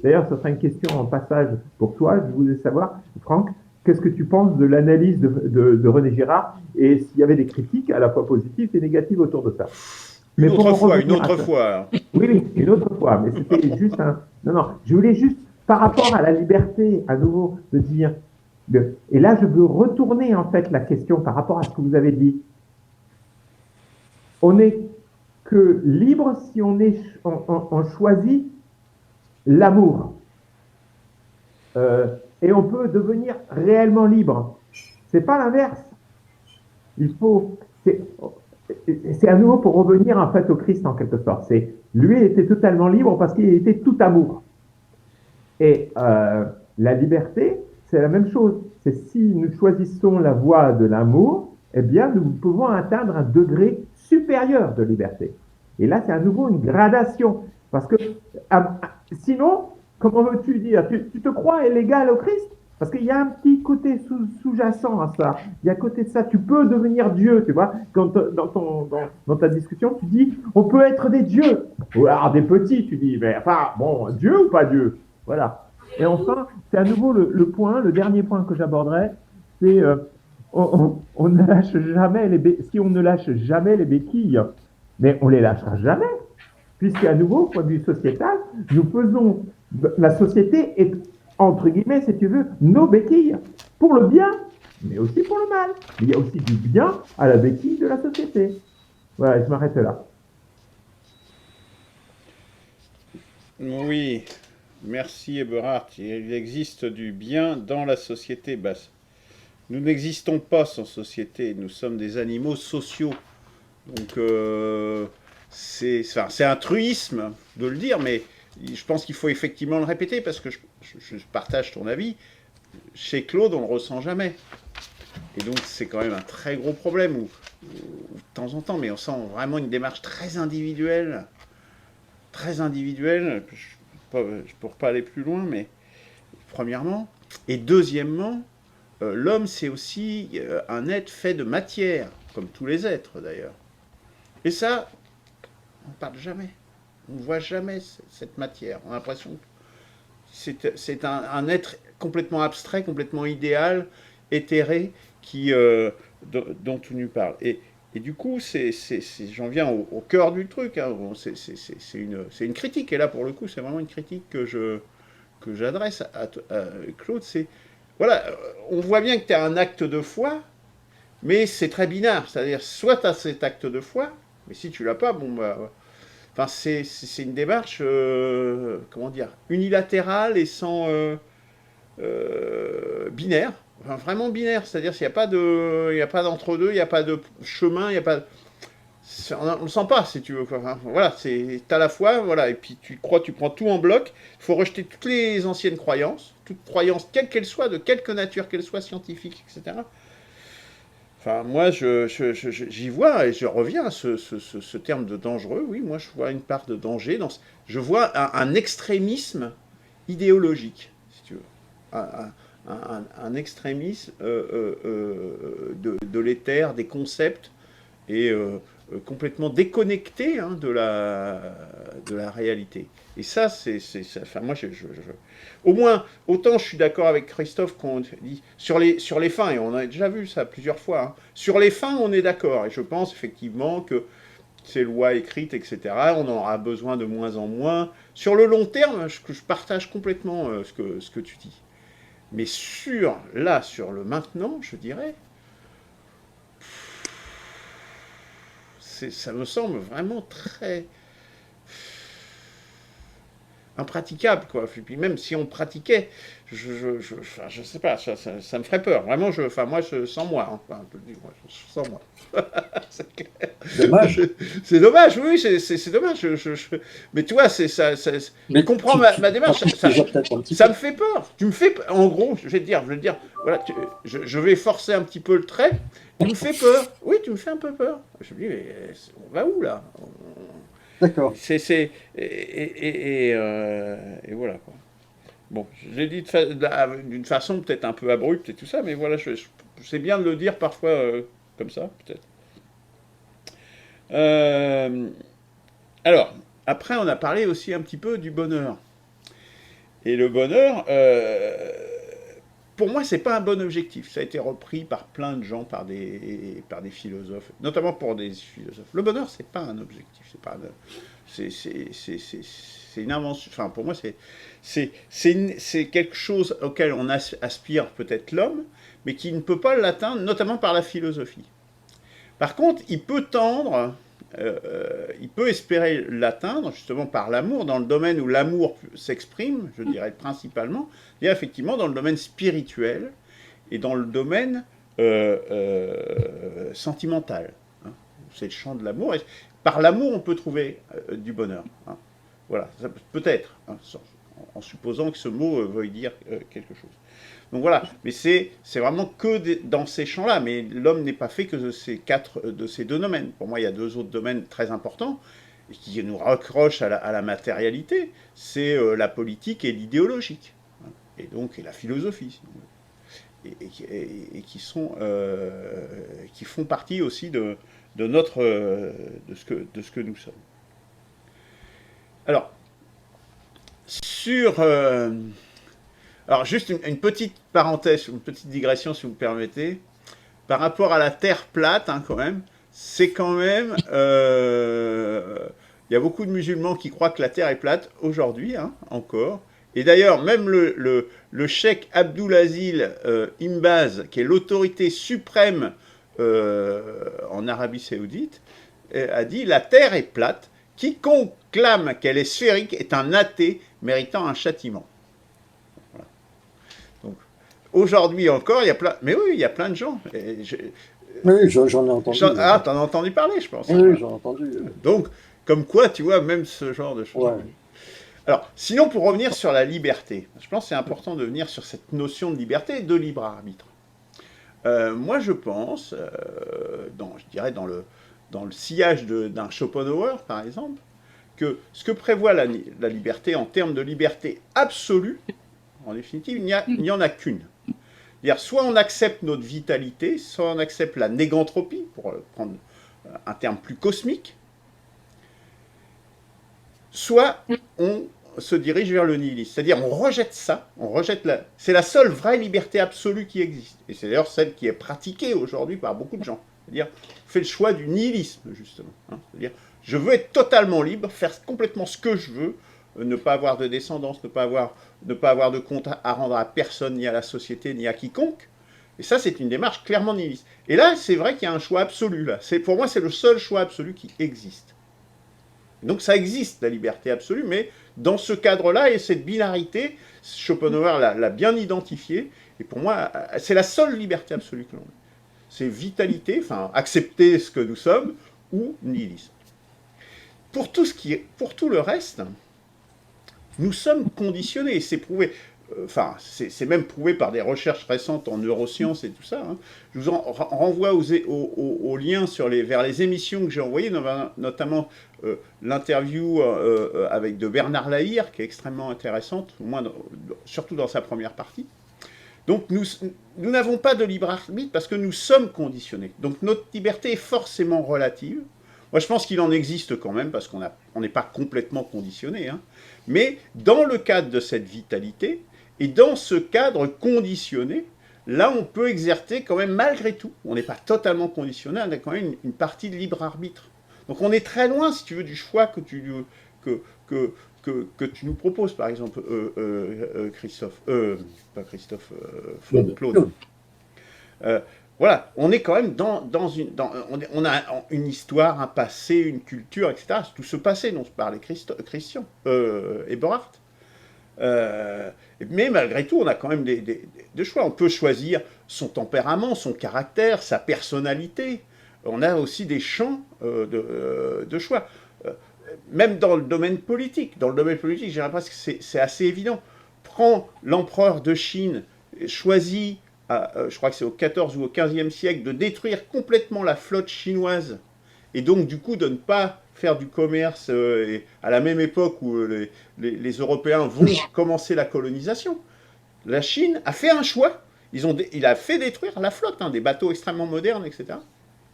d'ailleurs, ce sera une question en passage pour toi. Je voulais savoir, Franck, qu'est-ce que tu penses de l'analyse de René Girard et s'il y avait des critiques à la fois positives et négatives autour de ça. Une autre fois. Oui, une autre fois. Mais c'était juste Non, je voulais juste, par rapport à la liberté, à nouveau, de dire... Et là, je veux retourner, en fait, la question par rapport à ce que vous avez dit. On n'est que libre si on choisit l'amour. et on peut devenir réellement libre. C'est pas l'inverse. Il faut, c'est à nouveau pour revenir en fait au Christ en quelque sorte. C'est lui était totalement libre parce qu'il était tout amour. Et la liberté, c'est la même chose. C'est si nous choisissons la voie de l'amour, eh bien nous pouvons atteindre un degré supérieur de liberté. Et là, c'est à nouveau une gradation. Parce que sinon, comment veux-tu dire, tu te crois égal au Christ? Parce qu'il y a un petit côté sous-jacent à ça. Il y a à côté de ça, tu peux devenir Dieu, tu vois. Quand dans ta discussion, tu dis, on peut être des dieux. Ou alors des petits, tu dis, mais enfin, bon, Dieu ou pas Dieu? Voilà. Et enfin, c'est à nouveau le dernier point que j'aborderai, c'est on ne lâche jamais si on ne lâche jamais les béquilles, mais on les lâchera jamais. Puisqu'à nouveau, point de vue sociétal, la société est, entre guillemets, si tu veux, nos béquilles, pour le bien, mais aussi pour le mal. Il y a aussi du bien à la béquille de la société. Voilà, je m'arrête là. Oui, merci Eberhard. Il existe du bien dans la société. Nous n'existons pas sans société, nous sommes des animaux sociaux. Donc c'est un truisme de le dire, mais je pense qu'il faut effectivement le répéter parce que je partage ton avis. Chez Claude, on ne le ressent jamais. Et donc c'est quand même un très gros problème où, de temps en temps, mais on sent vraiment une démarche très individuelle. Très individuelle. Je ne pourrais pas aller plus loin, mais premièrement. Et deuxièmement, l'homme, c'est aussi un être fait de matière, comme tous les êtres d'ailleurs. Et ça, on ne parle jamais. On ne voit jamais cette matière. On a l'impression que c'est un être complètement abstrait, complètement idéal, éthéré, dont tu nous parles. Et du coup, j'en viens au cœur du truc. Hein. C'est une critique. Et là, pour le coup, c'est vraiment une critique que j'adresse à Claude. Voilà, on voit bien que tu as un acte de foi, mais c'est très binaire. C'est-à-dire, soit tu as cet acte de foi, mais si tu l'as pas, bon, enfin, c'est une démarche, comment dire, unilatérale et sans binaire. Enfin, vraiment binaire. C'est-à-dire qu'il n'y a pas d'entre-deux, il n'y a pas de chemin, il n'y a pas. On ne le sent pas, si tu veux. Quoi. Enfin, voilà, tu as la foi, voilà, et puis tu prends tout en bloc. Il faut rejeter toutes les anciennes croyances, toute croyance, quelle qu'elle soit, de quelque nature qu'elle soit, scientifique, etc. Enfin, moi, j'y vois, et je reviens à ce terme de dangereux. Oui, moi, je vois une part de danger. Je vois un extrémisme idéologique, si tu veux. Un extrémisme de l'éther, des concepts, et complètement déconnecté hein, de la réalité. Et ça, enfin, moi, au moins, autant je suis d'accord avec Christophe qu'on dit sur les fins, et on a déjà vu ça plusieurs fois, hein, sur les fins, on est d'accord, et je pense effectivement que ces lois écrites, etc., on en aura besoin de moins en moins. Sur le long terme, je partage complètement ce que tu dis. Mais sur le maintenant, je dirais, ça me semble vraiment très impraticable, quoi. Et puis même si on pratiquait, je sais pas, ça me ferait peur. Vraiment, moi, sans moi. Hein. Sans moi. C'est clair. Dommage. C'est dommage, oui, c'est dommage. Mais tu vois, mais comprends ma démarche. Ça me fait peur. Tu me fais, en gros, je vais te dire, voilà, je vais forcer un petit peu le trait. Tu me fais peur. Oui, tu me fais un peu peur. Je me dis, mais on va où là? D'accord. Et voilà quoi. Bon, je l'ai dit d'une façon peut-être un peu abrupte et tout ça, mais voilà, c'est bien de le dire parfois comme ça, peut-être. Alors, après, on a parlé aussi un petit peu du bonheur. Et le bonheur, pour moi, c'est pas un bon objectif. Ça a été repris par plein de gens, par des philosophes, notamment pour des philosophes. Le bonheur, c'est pas un objectif, c'est une invention. Enfin, pour moi, c'est quelque chose auquel on aspire peut-être l'homme, mais qui ne peut pas l'atteindre, notamment par la philosophie. Par contre, il peut tendre il peut espérer l'atteindre justement par l'amour, dans le domaine où l'amour s'exprime, je dirais principalement, et effectivement dans le domaine spirituel et dans le domaine sentimental. Hein. C'est le champ de l'amour. Et par l'amour, on peut trouver du bonheur. Hein. Voilà, peut-être, hein, en supposant que ce mot veuille dire quelque chose. Donc voilà, mais c'est vraiment que dans ces champs-là. Mais l'homme n'est pas fait que de ces deux domaines. Pour moi, il y a deux autres domaines très importants et qui nous raccrochent à la matérialité. C'est la politique et l'idéologique, hein, et donc la philosophie, si on veut. Et qui font partie aussi de ce que nous sommes. Alors, alors juste une petite parenthèse, une petite digression si vous me permettez, par rapport à la Terre plate, hein, quand même, c'est quand même, il y a beaucoup de musulmans qui croient que la Terre est plate aujourd'hui, hein, encore. Et d'ailleurs, même le cheikh Abdulaziz Ibn Baz, qui est l'autorité suprême en Arabie Saoudite, a dit la Terre est plate. Quiconque clame qu'elle est sphérique est un athée méritant un châtiment. Voilà. Donc, aujourd'hui encore, il y a plein. Mais oui, il y a plein de gens. Oui, j'en ai entendu. Ah, t'en as entendu parler, je pense. Oui, j'en ai entendu. Donc, comme quoi, tu vois, même ce genre de choses. Ouais. Alors, sinon, pour revenir sur la liberté, je pense que c'est important de venir sur cette notion de liberté et de libre arbitre. Moi, je pense, je dirais dans le sillage d'un Schopenhauer, par exemple, que ce que prévoit la liberté en termes de liberté absolue, en définitive, il n'y en a qu'une. C'est-à-dire, soit on accepte notre vitalité, soit on accepte la négantropie, pour prendre un terme plus cosmique, soit on se dirige vers le nihilisme. C'est-à-dire, on rejette ça, c'est la seule vraie liberté absolue qui existe. Et c'est d'ailleurs celle qui est pratiquée aujourd'hui par beaucoup de gens. C'est-à-dire, on fait le choix du nihilisme, justement. Hein. C'est-à-dire, je veux être totalement libre, faire complètement ce que je veux, ne pas avoir de descendance, ne pas avoir de compte à rendre à personne, ni à la société, ni à quiconque. Et ça, c'est une démarche clairement nihiliste. Et là, c'est vrai qu'il y a un choix absolu, là. Pour moi, c'est le seul choix absolu qui existe. Donc ça existe, la liberté absolue, mais dans ce cadre-là, et cette binarité, Schopenhauer l'a bien identifié, et pour moi, c'est la seule liberté absolue que l'on a. C'est vitalité, enfin, accepter ce que nous sommes, ou nihilisme. Pour tout le reste, nous sommes conditionnés, et c'est prouvé, enfin, c'est même prouvé par des recherches récentes en neurosciences et tout ça. Hein. Je vous en renvoie aux liens vers les émissions que j'ai envoyées, notamment l'interview de Bernard Lahire, qui est extrêmement intéressante, au moins surtout dans sa première partie. Donc nous n'avons pas de libre arbitre parce que nous sommes conditionnés. Donc notre liberté est forcément relative. Moi je pense qu'il en existe quand même parce qu'on n'est pas complètement conditionné. Hein. Mais dans le cadre de cette vitalité et dans ce cadre conditionné, là on peut exercer quand même malgré tout. On n'est pas totalement conditionné, on a quand même une partie de libre arbitre. Donc on est très loin, si tu veux, du choix que tu nous proposes, par exemple, Claude. Voilà, on est quand même on a une histoire, un passé, une culture, etc. Tout ce passé dont parlait Christian Eberhard. Mais malgré tout, on a quand même des choix. On peut choisir son tempérament, son caractère, sa personnalité. On a aussi des champs de choix. Même dans le domaine politique. Dans le domaine politique, je dirais presque que c'est assez évident. Prends l'empereur de Chine, choisit, je crois que c'est au XIVe ou au XVe siècle, de détruire complètement la flotte chinoise, et donc du coup de ne pas faire du commerce à la même époque où les Européens vont commencer la colonisation. La Chine a fait un choix. Il a fait détruire la flotte, hein, des bateaux extrêmement modernes, etc.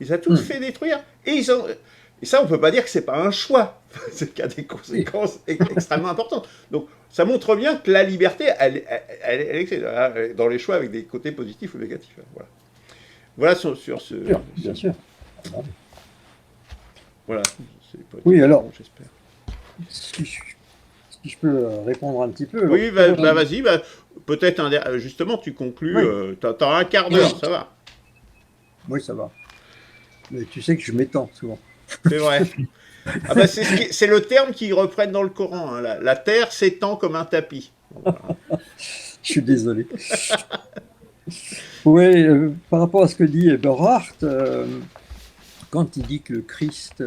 Ils ont tous fait détruire. Et ça, on ne peut pas dire que ce n'est pas un choix. C'est qu'il y a des conséquences extrêmement importantes. Donc, ça montre bien que la liberté, elle est dans les choix avec des côtés positifs ou négatifs. Voilà sur ce... Bien sûr. Voilà. Oui, alors, j'espère. Si je peux répondre un petit peu. Oui, vas-y. Peut-être, justement, tu conclus. Oui. Tu as un quart d'heure, ça va. Oui, ça va. Mais tu sais que je m'étends souvent. C'est vrai. Ah bah c'est le terme qu'ils reprennent dans le Coran. Hein. La terre s'étend comme un tapis. Voilà. Je suis désolé. Oui, par rapport à ce que dit Eberhard, quand il dit que le Christ,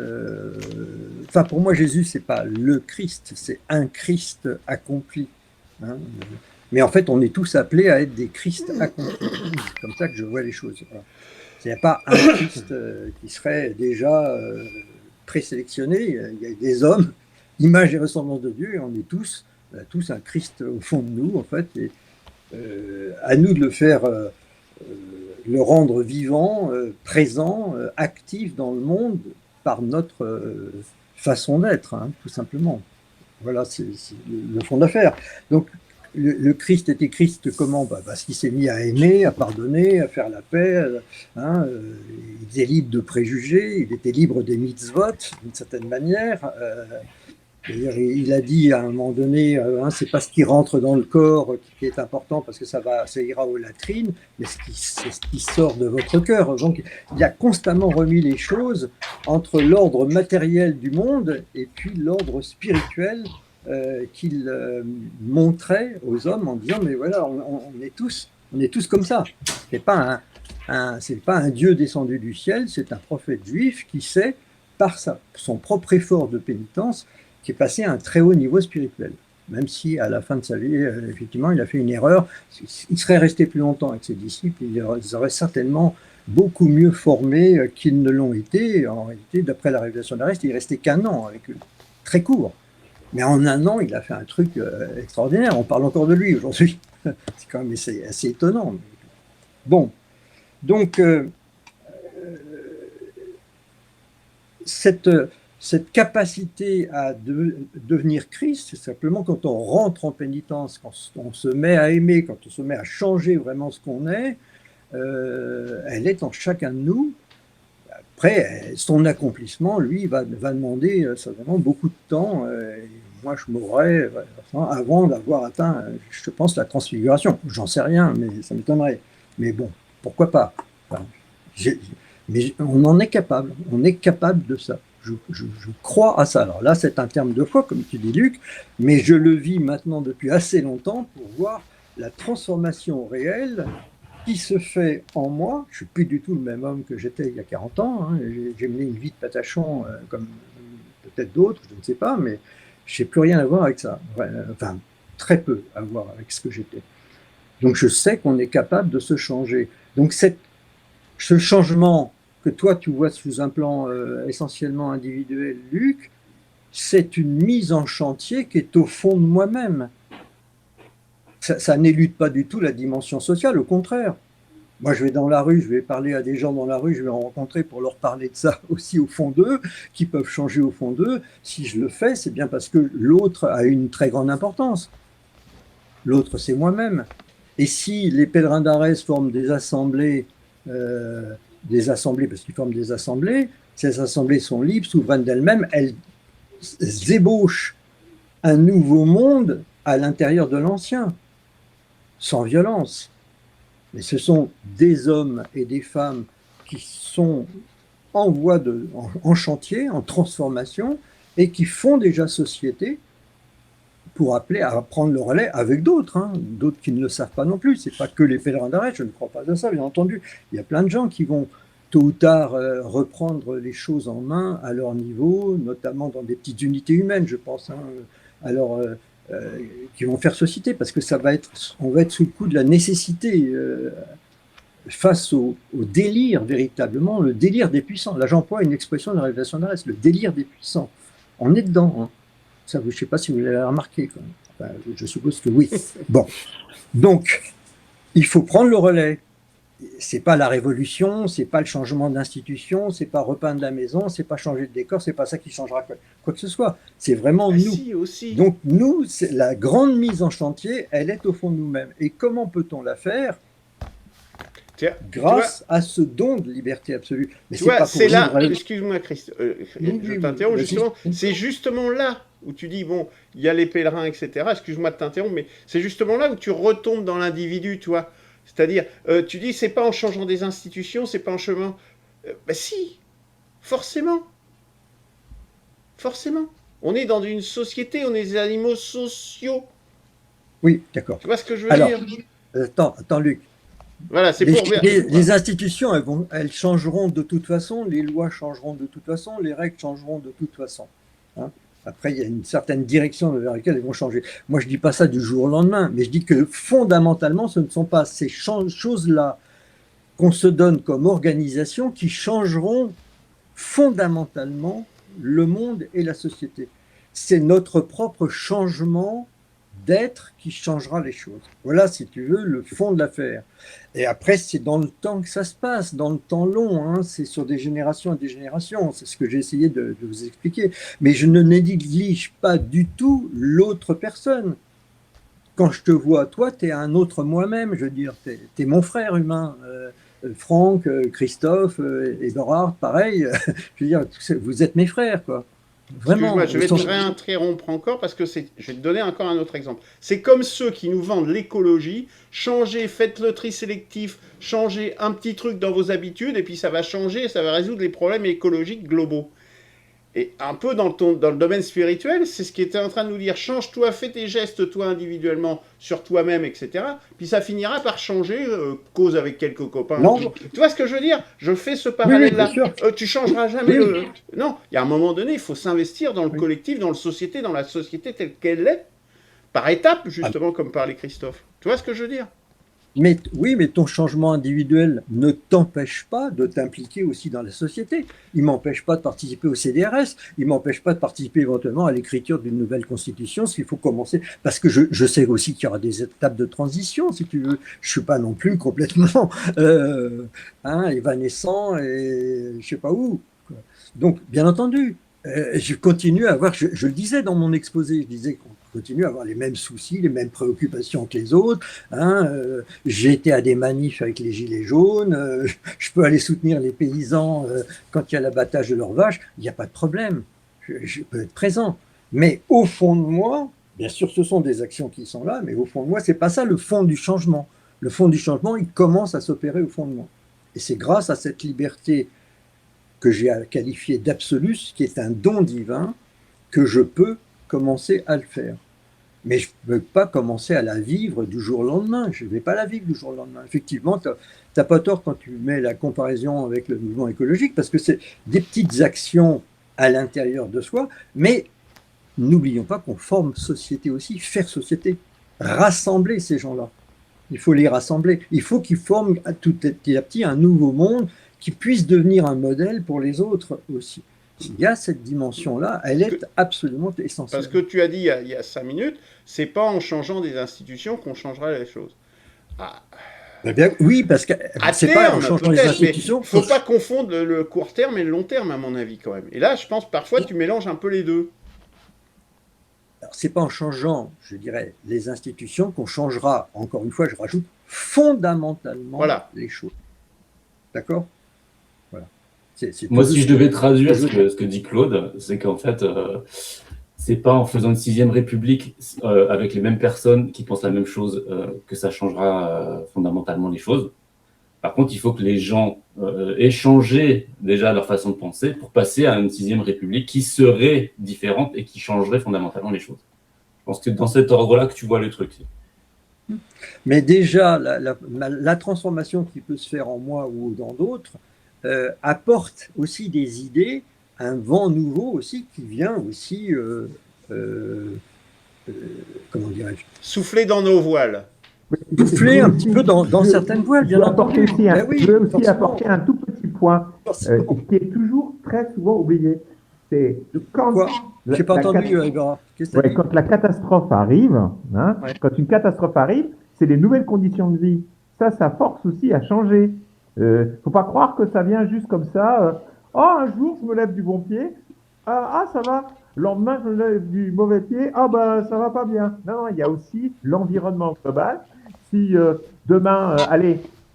enfin pour moi Jésus c'est pas le Christ, c'est un Christ accompli. Hein. Mais en fait on est tous appelés à être des Christ accomplis. C'est comme ça que je vois les choses. Voilà. Il n'y a pas un Christ qui serait déjà présélectionné. Il y a des hommes, image et ressemblance de Dieu, et on a tous un Christ au fond de nous en fait. Et à nous de le faire. Le rendre vivant, présent, actif dans le monde par notre façon d'être, hein, tout simplement. Voilà, c'est le fond d'affaire. Donc, le Christ était Christ comment? Parce qu'il s'est mis à aimer, à pardonner, à faire la paix. Hein, il était libre de préjugés, il était libre des mitzvot, d'une certaine manière. Il a dit à un moment donné, hein, c'est pas ce qui rentre dans le corps qui est important parce que ça ira aux latrines, mais c'est ce qui sort de votre cœur. Donc, il a constamment remis les choses entre l'ordre matériel du monde et puis l'ordre spirituel qu'il montrait aux hommes en disant, mais voilà, on est tous comme ça. C'est pas un Dieu descendu du ciel, c'est un prophète juif qui sait, par son propre effort de pénitence, qui est passé à un très haut niveau spirituel. Même si à la fin de sa vie, effectivement, il a fait une erreur, il serait resté plus longtemps avec ses disciples, ils auraient certainement beaucoup mieux formés qu'ils ne l'ont été. En réalité, d'après la révélation d'Arès, il est resté qu'1 an avec eux, très court. Mais en 1 an, il a fait un truc extraordinaire. On parle encore de lui aujourd'hui. C'est quand même assez étonnant. Bon, donc cette capacité à devenir Christ, c'est simplement quand on rentre en pénitence, quand on se met à aimer, quand on se met à changer vraiment ce qu'on est, elle est en chacun de nous. Après, son accomplissement, lui, va demander certainement beaucoup de temps. Moi, je mourrais avant d'avoir atteint, je pense, la transfiguration. J'en sais rien, mais ça m'étonnerait. Mais bon, pourquoi pas? Enfin, mais on en est capable. On est capable de ça. Je crois à ça. Alors là, c'est un terme de foi, comme tu dis, Luc, mais je le vis maintenant depuis assez longtemps pour voir la transformation réelle qui se fait en moi. Je ne suis plus du tout le même homme que j'étais il y a 40 ans. Hein. J'ai mené une vie de patachon comme peut-être d'autres, je ne sais pas, mais je n'ai plus rien à voir avec ça. Enfin, très peu à voir avec ce que j'étais. Donc je sais qu'on est capable de se changer. Donc ce changement que toi tu vois sous un plan essentiellement individuel, Luc, c'est une mise en chantier qui est au fond de moi-même. Ça n'élude pas du tout la dimension sociale, au contraire. Moi, je vais dans la rue, je vais parler à des gens dans la rue, je vais en rencontrer pour leur parler de ça aussi au fond d'eux, qui peuvent changer au fond d'eux. Si je le fais, c'est bien parce que l'autre a une très grande importance. L'autre, c'est moi-même. Et si les pèlerins d'Arès forment des assemblées, parce qu'ils forment des assemblées, ces assemblées sont libres, souveraines d'elles-mêmes, elles ébauchent un nouveau monde à l'intérieur de l'ancien, sans violence. Mais ce sont des hommes et des femmes qui sont en chantier, en transformation, et qui font déjà société pour appeler à prendre le relais avec d'autres, hein, d'autres qui ne le savent pas non plus. Ce n'est pas que les pèlerins d'Arès, je ne crois pas à ça, bien entendu. Il y a plein de gens qui vont tôt ou tard reprendre les choses en main à leur niveau, notamment dans des petites unités humaines, je pense. Hein. Alors, qui vont faire société, parce que on va être sous le coup de la nécessité face au délire, véritablement, le délire des puissants. Là, j'emploie une expression de la révélation d'Arès, le délire des puissants. On est dedans. Hein. Ça, je ne sais pas si vous l'avez remarqué. Quand même. Enfin, je suppose que oui. Bon. Donc, il faut prendre le relais. C'est pas la révolution, c'est pas le changement d'institution, c'est pas repeindre la maison, c'est pas changer de décor, c'est pas ça qui changera quoi que ce soit. C'est vraiment nous. Si, aussi. Donc nous, la grande mise en chantier, elle est au fond de nous-mêmes. Et comment peut-on la faire? Grâce à ce don de liberté absolue. Mais tu vois, c'est là, excuse-moi Christ, je t'interromps justement, c'est justement là où tu dis, bon, il y a les pèlerins, etc., excuse-moi de t'interrompre, mais c'est justement là où tu retombes dans l'individu, tu vois. C'est-à-dire, tu dis, c'est pas en changeant des institutions, c'est pas en chemin. Si, forcément. Forcément. On est dans une société, on est des animaux sociaux. Oui, d'accord. Tu vois ce que je veux Alors, dire? attends, Luc. Voilà, c'est Les, pour... les institutions, elles changeront de toute façon, les lois changeront de toute façon, les règles changeront de toute façon. Hein. Après, il y a une certaine direction vers laquelle elles vont changer. Moi, je ne dis pas ça du jour au lendemain, mais je dis que fondamentalement, ce ne sont pas ces choses-là qu'on se donne comme organisation qui changeront fondamentalement le monde et la société. C'est notre propre changement d'être qui changera les choses. Voilà, si tu veux, le fond de l'affaire. Et après, c'est dans le temps que ça se passe, dans le temps long, hein, c'est sur des générations et des générations, c'est ce que j'ai essayé de vous expliquer. Mais je ne néglige pas du tout l'autre personne. Quand je te vois, toi, tu es un autre moi-même, je veux dire, tu es mon frère humain. Franck, Christophe, Édouard, pareil, je veux dire, vous êtes mes frères, quoi. Vraiment. Excuse-moi, je vais te réinterrompre encore parce que je vais te donner encore un autre exemple. C'est comme ceux qui nous vendent l'écologie, changez, faites le tri sélectif, changez un petit truc dans vos habitudes et puis ça va changer, ça va résoudre les problèmes écologiques globaux. Et un peu dans le domaine spirituel, c'est ce qui était en train de nous dire, change-toi, fais tes gestes toi individuellement sur toi-même, etc. Puis ça finira par changer, cause avec quelques copains. Non. Tu vois ce que je veux dire? Je fais ce parallèle-là. Oui, Tu changeras jamais oui. Non, il y a un moment donné, il faut s'investir dans le collectif, dans la société telle qu'elle est, par étapes, justement, comme parlait Christophe. Tu vois ce que je veux dire? Mais oui, mais ton changement individuel ne t'empêche pas de t'impliquer aussi dans la société. Il m'empêche pas de participer au CDRS. Il m'empêche pas de participer éventuellement à l'écriture d'une nouvelle constitution, s'il faut commencer. Parce que je sais aussi qu'il y aura des étapes de transition, si tu veux. Je suis pas non plus complètement évanescent et je sais pas où. Donc, bien entendu, je continue à avoir, je le disais dans mon exposé, je disais qu'on continue à avoir les mêmes soucis, les mêmes préoccupations que les autres. J'ai été à des manifs avec les gilets jaunes, je peux aller soutenir les paysans quand il y a l'abattage de leurs vaches, il n'y a pas de problème, je peux être présent. Mais au fond de moi, bien sûr ce sont des actions qui sont là, mais au fond de moi, c'est pas ça le fond du changement. Le fond du changement, il commence à s'opérer au fond de moi. Et c'est grâce à cette liberté que j'ai qualifiée d'absolu, qui est un don divin, que je peux commencer à le faire. Mais je ne peux pas commencer à la vivre du jour au lendemain. Je ne vais pas la vivre du jour au lendemain. Effectivement, tu n'as pas tort quand tu mets la comparaison avec le mouvement écologique, parce que c'est des petites actions à l'intérieur de soi, mais n'oublions pas qu'on forme société aussi, faire société, rassembler ces gens-là. Il faut les rassembler. Il faut qu'ils forment tout petit à petit un nouveau monde qui puisse devenir un modèle pour les autres aussi. Il y a cette dimension-là, elle est absolument essentielle. Parce que tu as dit il y a 5 minutes, c'est pas en changeant des institutions qu'on changera les choses. Bien, oui, parce que c'est pas en changeant les institutions. Il ne faut pas confondre le court terme et le long terme, à mon avis, quand même. Et là, je pense parfois tu mélanges un peu les deux. Alors, c'est pas en changeant, je dirais, les institutions qu'on changera, encore une fois, je rajoute, fondamentalement les choses. D'accord ? Voilà. Moi, si je devais traduire ce que dit Claude, c'est qu'en fait, c'est pas en faisant une 6e République avec les mêmes personnes qui pensent la même chose que ça changera fondamentalement les choses. Par contre, il faut que les gens aient changé déjà leur façon de penser pour passer à une 6e République qui serait différente et qui changerait fondamentalement les choses. Je pense que c'est dans cet ordre-là que tu vois le truc. Mais déjà, la transformation qui peut se faire en moi ou dans d'autres, apporte aussi des idées, un vent nouveau aussi qui vient aussi, comment dirais-je, souffler dans nos voiles. Souffler un petit peu dans certaines voiles, bien entendu. Je veux aussi apporter un tout petit point qui est toujours très souvent oublié. C'est quand je n'ai pas entendu, Igor. Quand la catastrophe arrive, quand une catastrophe arrive, c'est les nouvelles conditions de vie. Ça force aussi à changer. Faut pas croire que ça vient juste comme ça. Un jour, je me lève du bon pied. Ça va. Le lendemain, je me lève du mauvais pied. Ça va pas bien. Non, il y a aussi l'environnement global. Si demain,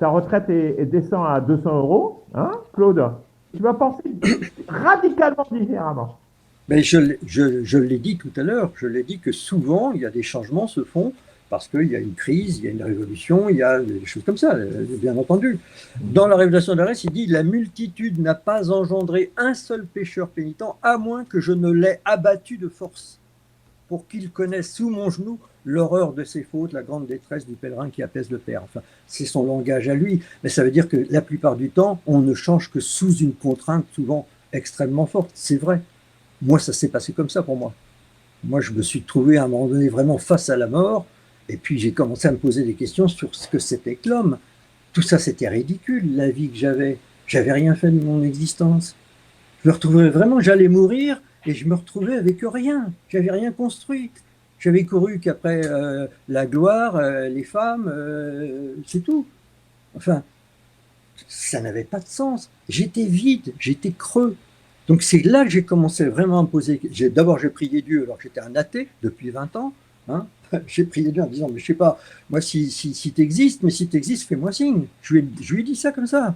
ta retraite descend à 200 €, Claude, tu vas penser radicalement différemment. Mais je l'ai dit tout à l'heure. Je l'ai dit que souvent, il y a des changements se font parce qu'il y a une crise, il y a une révolution, il y a des choses comme ça, bien entendu. Dans la révélation d'Arès, il dit « La multitude n'a pas engendré un seul pécheur pénitent, à moins que je ne l'aie abattu de force, pour qu'il connaisse sous mon genou l'horreur de ses fautes, la grande détresse du pèlerin qui apaise le Père. » Enfin, c'est son langage à lui, mais ça veut dire que la plupart du temps, on ne change que sous une contrainte souvent extrêmement forte. C'est vrai. Moi, ça s'est passé comme ça pour moi. Moi, je me suis trouvé à un moment donné vraiment face à la mort, et puis j'ai commencé à me poser des questions sur ce que c'était que l'homme. Tout ça, c'était ridicule, la vie que j'avais. J'avais rien fait de mon existence. Je me retrouvais vraiment, j'allais mourir, et je me retrouvais avec rien. J'avais rien construit. J'avais couru qu'après la gloire, les femmes, c'est tout. Enfin, ça n'avait pas de sens. J'étais vide, j'étais creux. Donc c'est là que j'ai commencé vraiment à me poser. D'abord, j'ai prié Dieu alors que j'étais un athée depuis 20 ans. J'ai prié Dieu en disant, mais je sais pas, moi si tu existes, mais si tu existes, fais-moi signe. Je lui ai dit ça comme ça.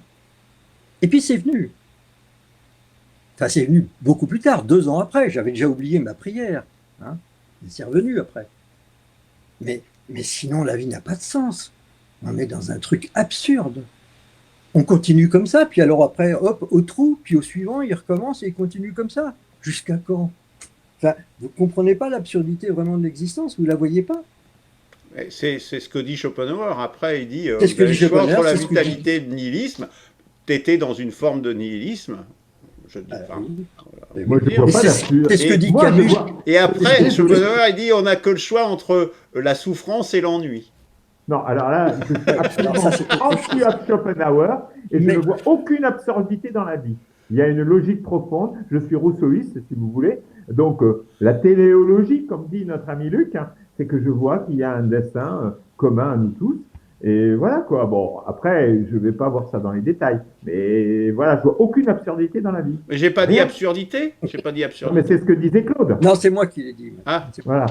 Et puis c'est venu. Enfin, c'est venu beaucoup plus tard, 2 ans après. J'avais déjà oublié ma prière. Et c'est revenu après. Mais sinon, la vie n'a pas de sens. On est dans un truc absurde. On continue comme ça, puis alors après, hop, au trou, puis au suivant, il recommence et il continue comme ça. Jusqu'à quand? Enfin, vous ne comprenez pas l'absurdité vraiment de l'existence, vous ne la voyez pas? C'est ce que dit Schopenhauer. Après, il dit, C'est ce que dit le choix Schopenhauer, entre la c'est ce que vitalité et le nihilisme. Tu étais dans une forme de nihilisme. Je ne dis pas. Oui. Moi, je vois Mais pas là-dessus. c'est ce que dit Moi, je Camus. vois- Et après, Schopenhauer, il dit, on n'a que le choix entre la souffrance et l'ennui. Non, alors là, je suis absolument Alors ça, c'est autre chose. anti-Schopenhauer et je Mais- ne vois aucune absurdité dans la vie. Il y a une logique profonde. Je suis rousseauiste, si vous voulez. Donc, la téléologie, comme dit notre ami Luc, c'est que je vois qu'il y a un destin commun à nous tous. Et voilà quoi. Bon, après, je ne vais pas voir ça dans les détails. Mais voilà, je vois aucune absurdité dans la vie. Mais j'ai pas dit Rien. absurdité. J'ai pas dit Non, mais absurdité. c'est ce que disait Claude. Non, c'est moi qui l'ai dit. Ah, Voilà.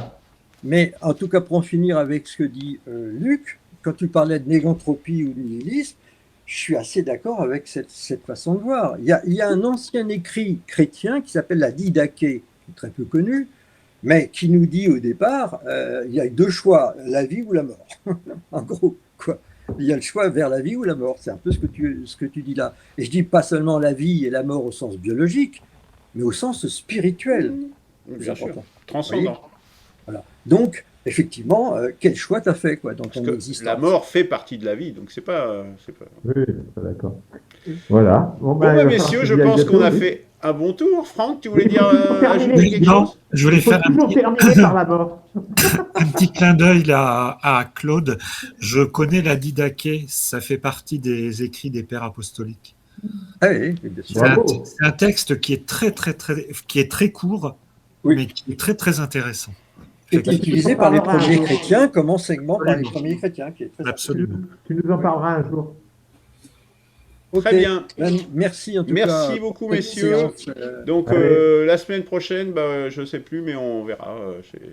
Mais en tout cas, pour en finir avec ce que dit Luc, quand tu parlais de négantropie ou de nihilisme, je suis assez d'accord avec cette façon de voir. Il y a un ancien écrit chrétien qui s'appelle la Didaché, qui est très peu connu, mais qui nous dit au départ, il y a 2 choix, la vie ou la mort. En gros, quoi. Il y a le choix vers la vie ou la mort. C'est un peu ce que tu dis là. Et je dis pas seulement la vie et la mort au sens biologique, mais au sens spirituel. bien sûr. Important. Transcendant. Voilà. Donc, effectivement, quel choix tu as fait quoi, dans Parce ton que existence? la mort fait partie de la vie, donc c'est pas. Oui, d'accord. Voilà. Bon, ben, il va messieurs, falloir je que j'y aille pense qu'on a bientôt, oui. fait un bon tour. Franck, tu voulais Oui, dire il faut terminer. ajouter quelque Non, chose? je voulais Il faut faire toujours terminer par la mort. un petit clin d'œil à Claude. Je connais la Didaché, ça fait partie des écrits des pères apostoliques. Ah oui, bien sûr. C'est Bravo. un texte qui est qui est très court, Oui. mais qui est très très intéressant. Qui est utilisé par les parlera un premiers jour. chrétiens comme enseignement par les Absolument. premiers chrétiens, qui est très Absolument. Tu nous en parleras un jour. Ok. Très bien. Ben, merci en tout cas. Merci beaucoup, Cette messieurs. séance, Donc Allez. la semaine prochaine, je sais plus, mais on verra.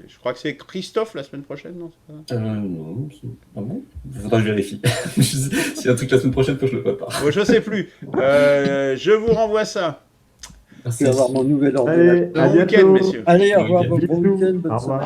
Je crois que c'est Christophe la semaine prochaine, non? C'est pas ça Non, ah bon? Faudra que je vérifie. S'il y a un truc la semaine prochaine, faut que je le prépare. Bon, je sais plus. Je vous renvoie ça. je vais avoir mon nouvel Allez, ordinateur. à Bon week-end, bientôt. messieurs. Allez, au Bon revoir, week-end. bon week-end, bonne Au revoir. semaine.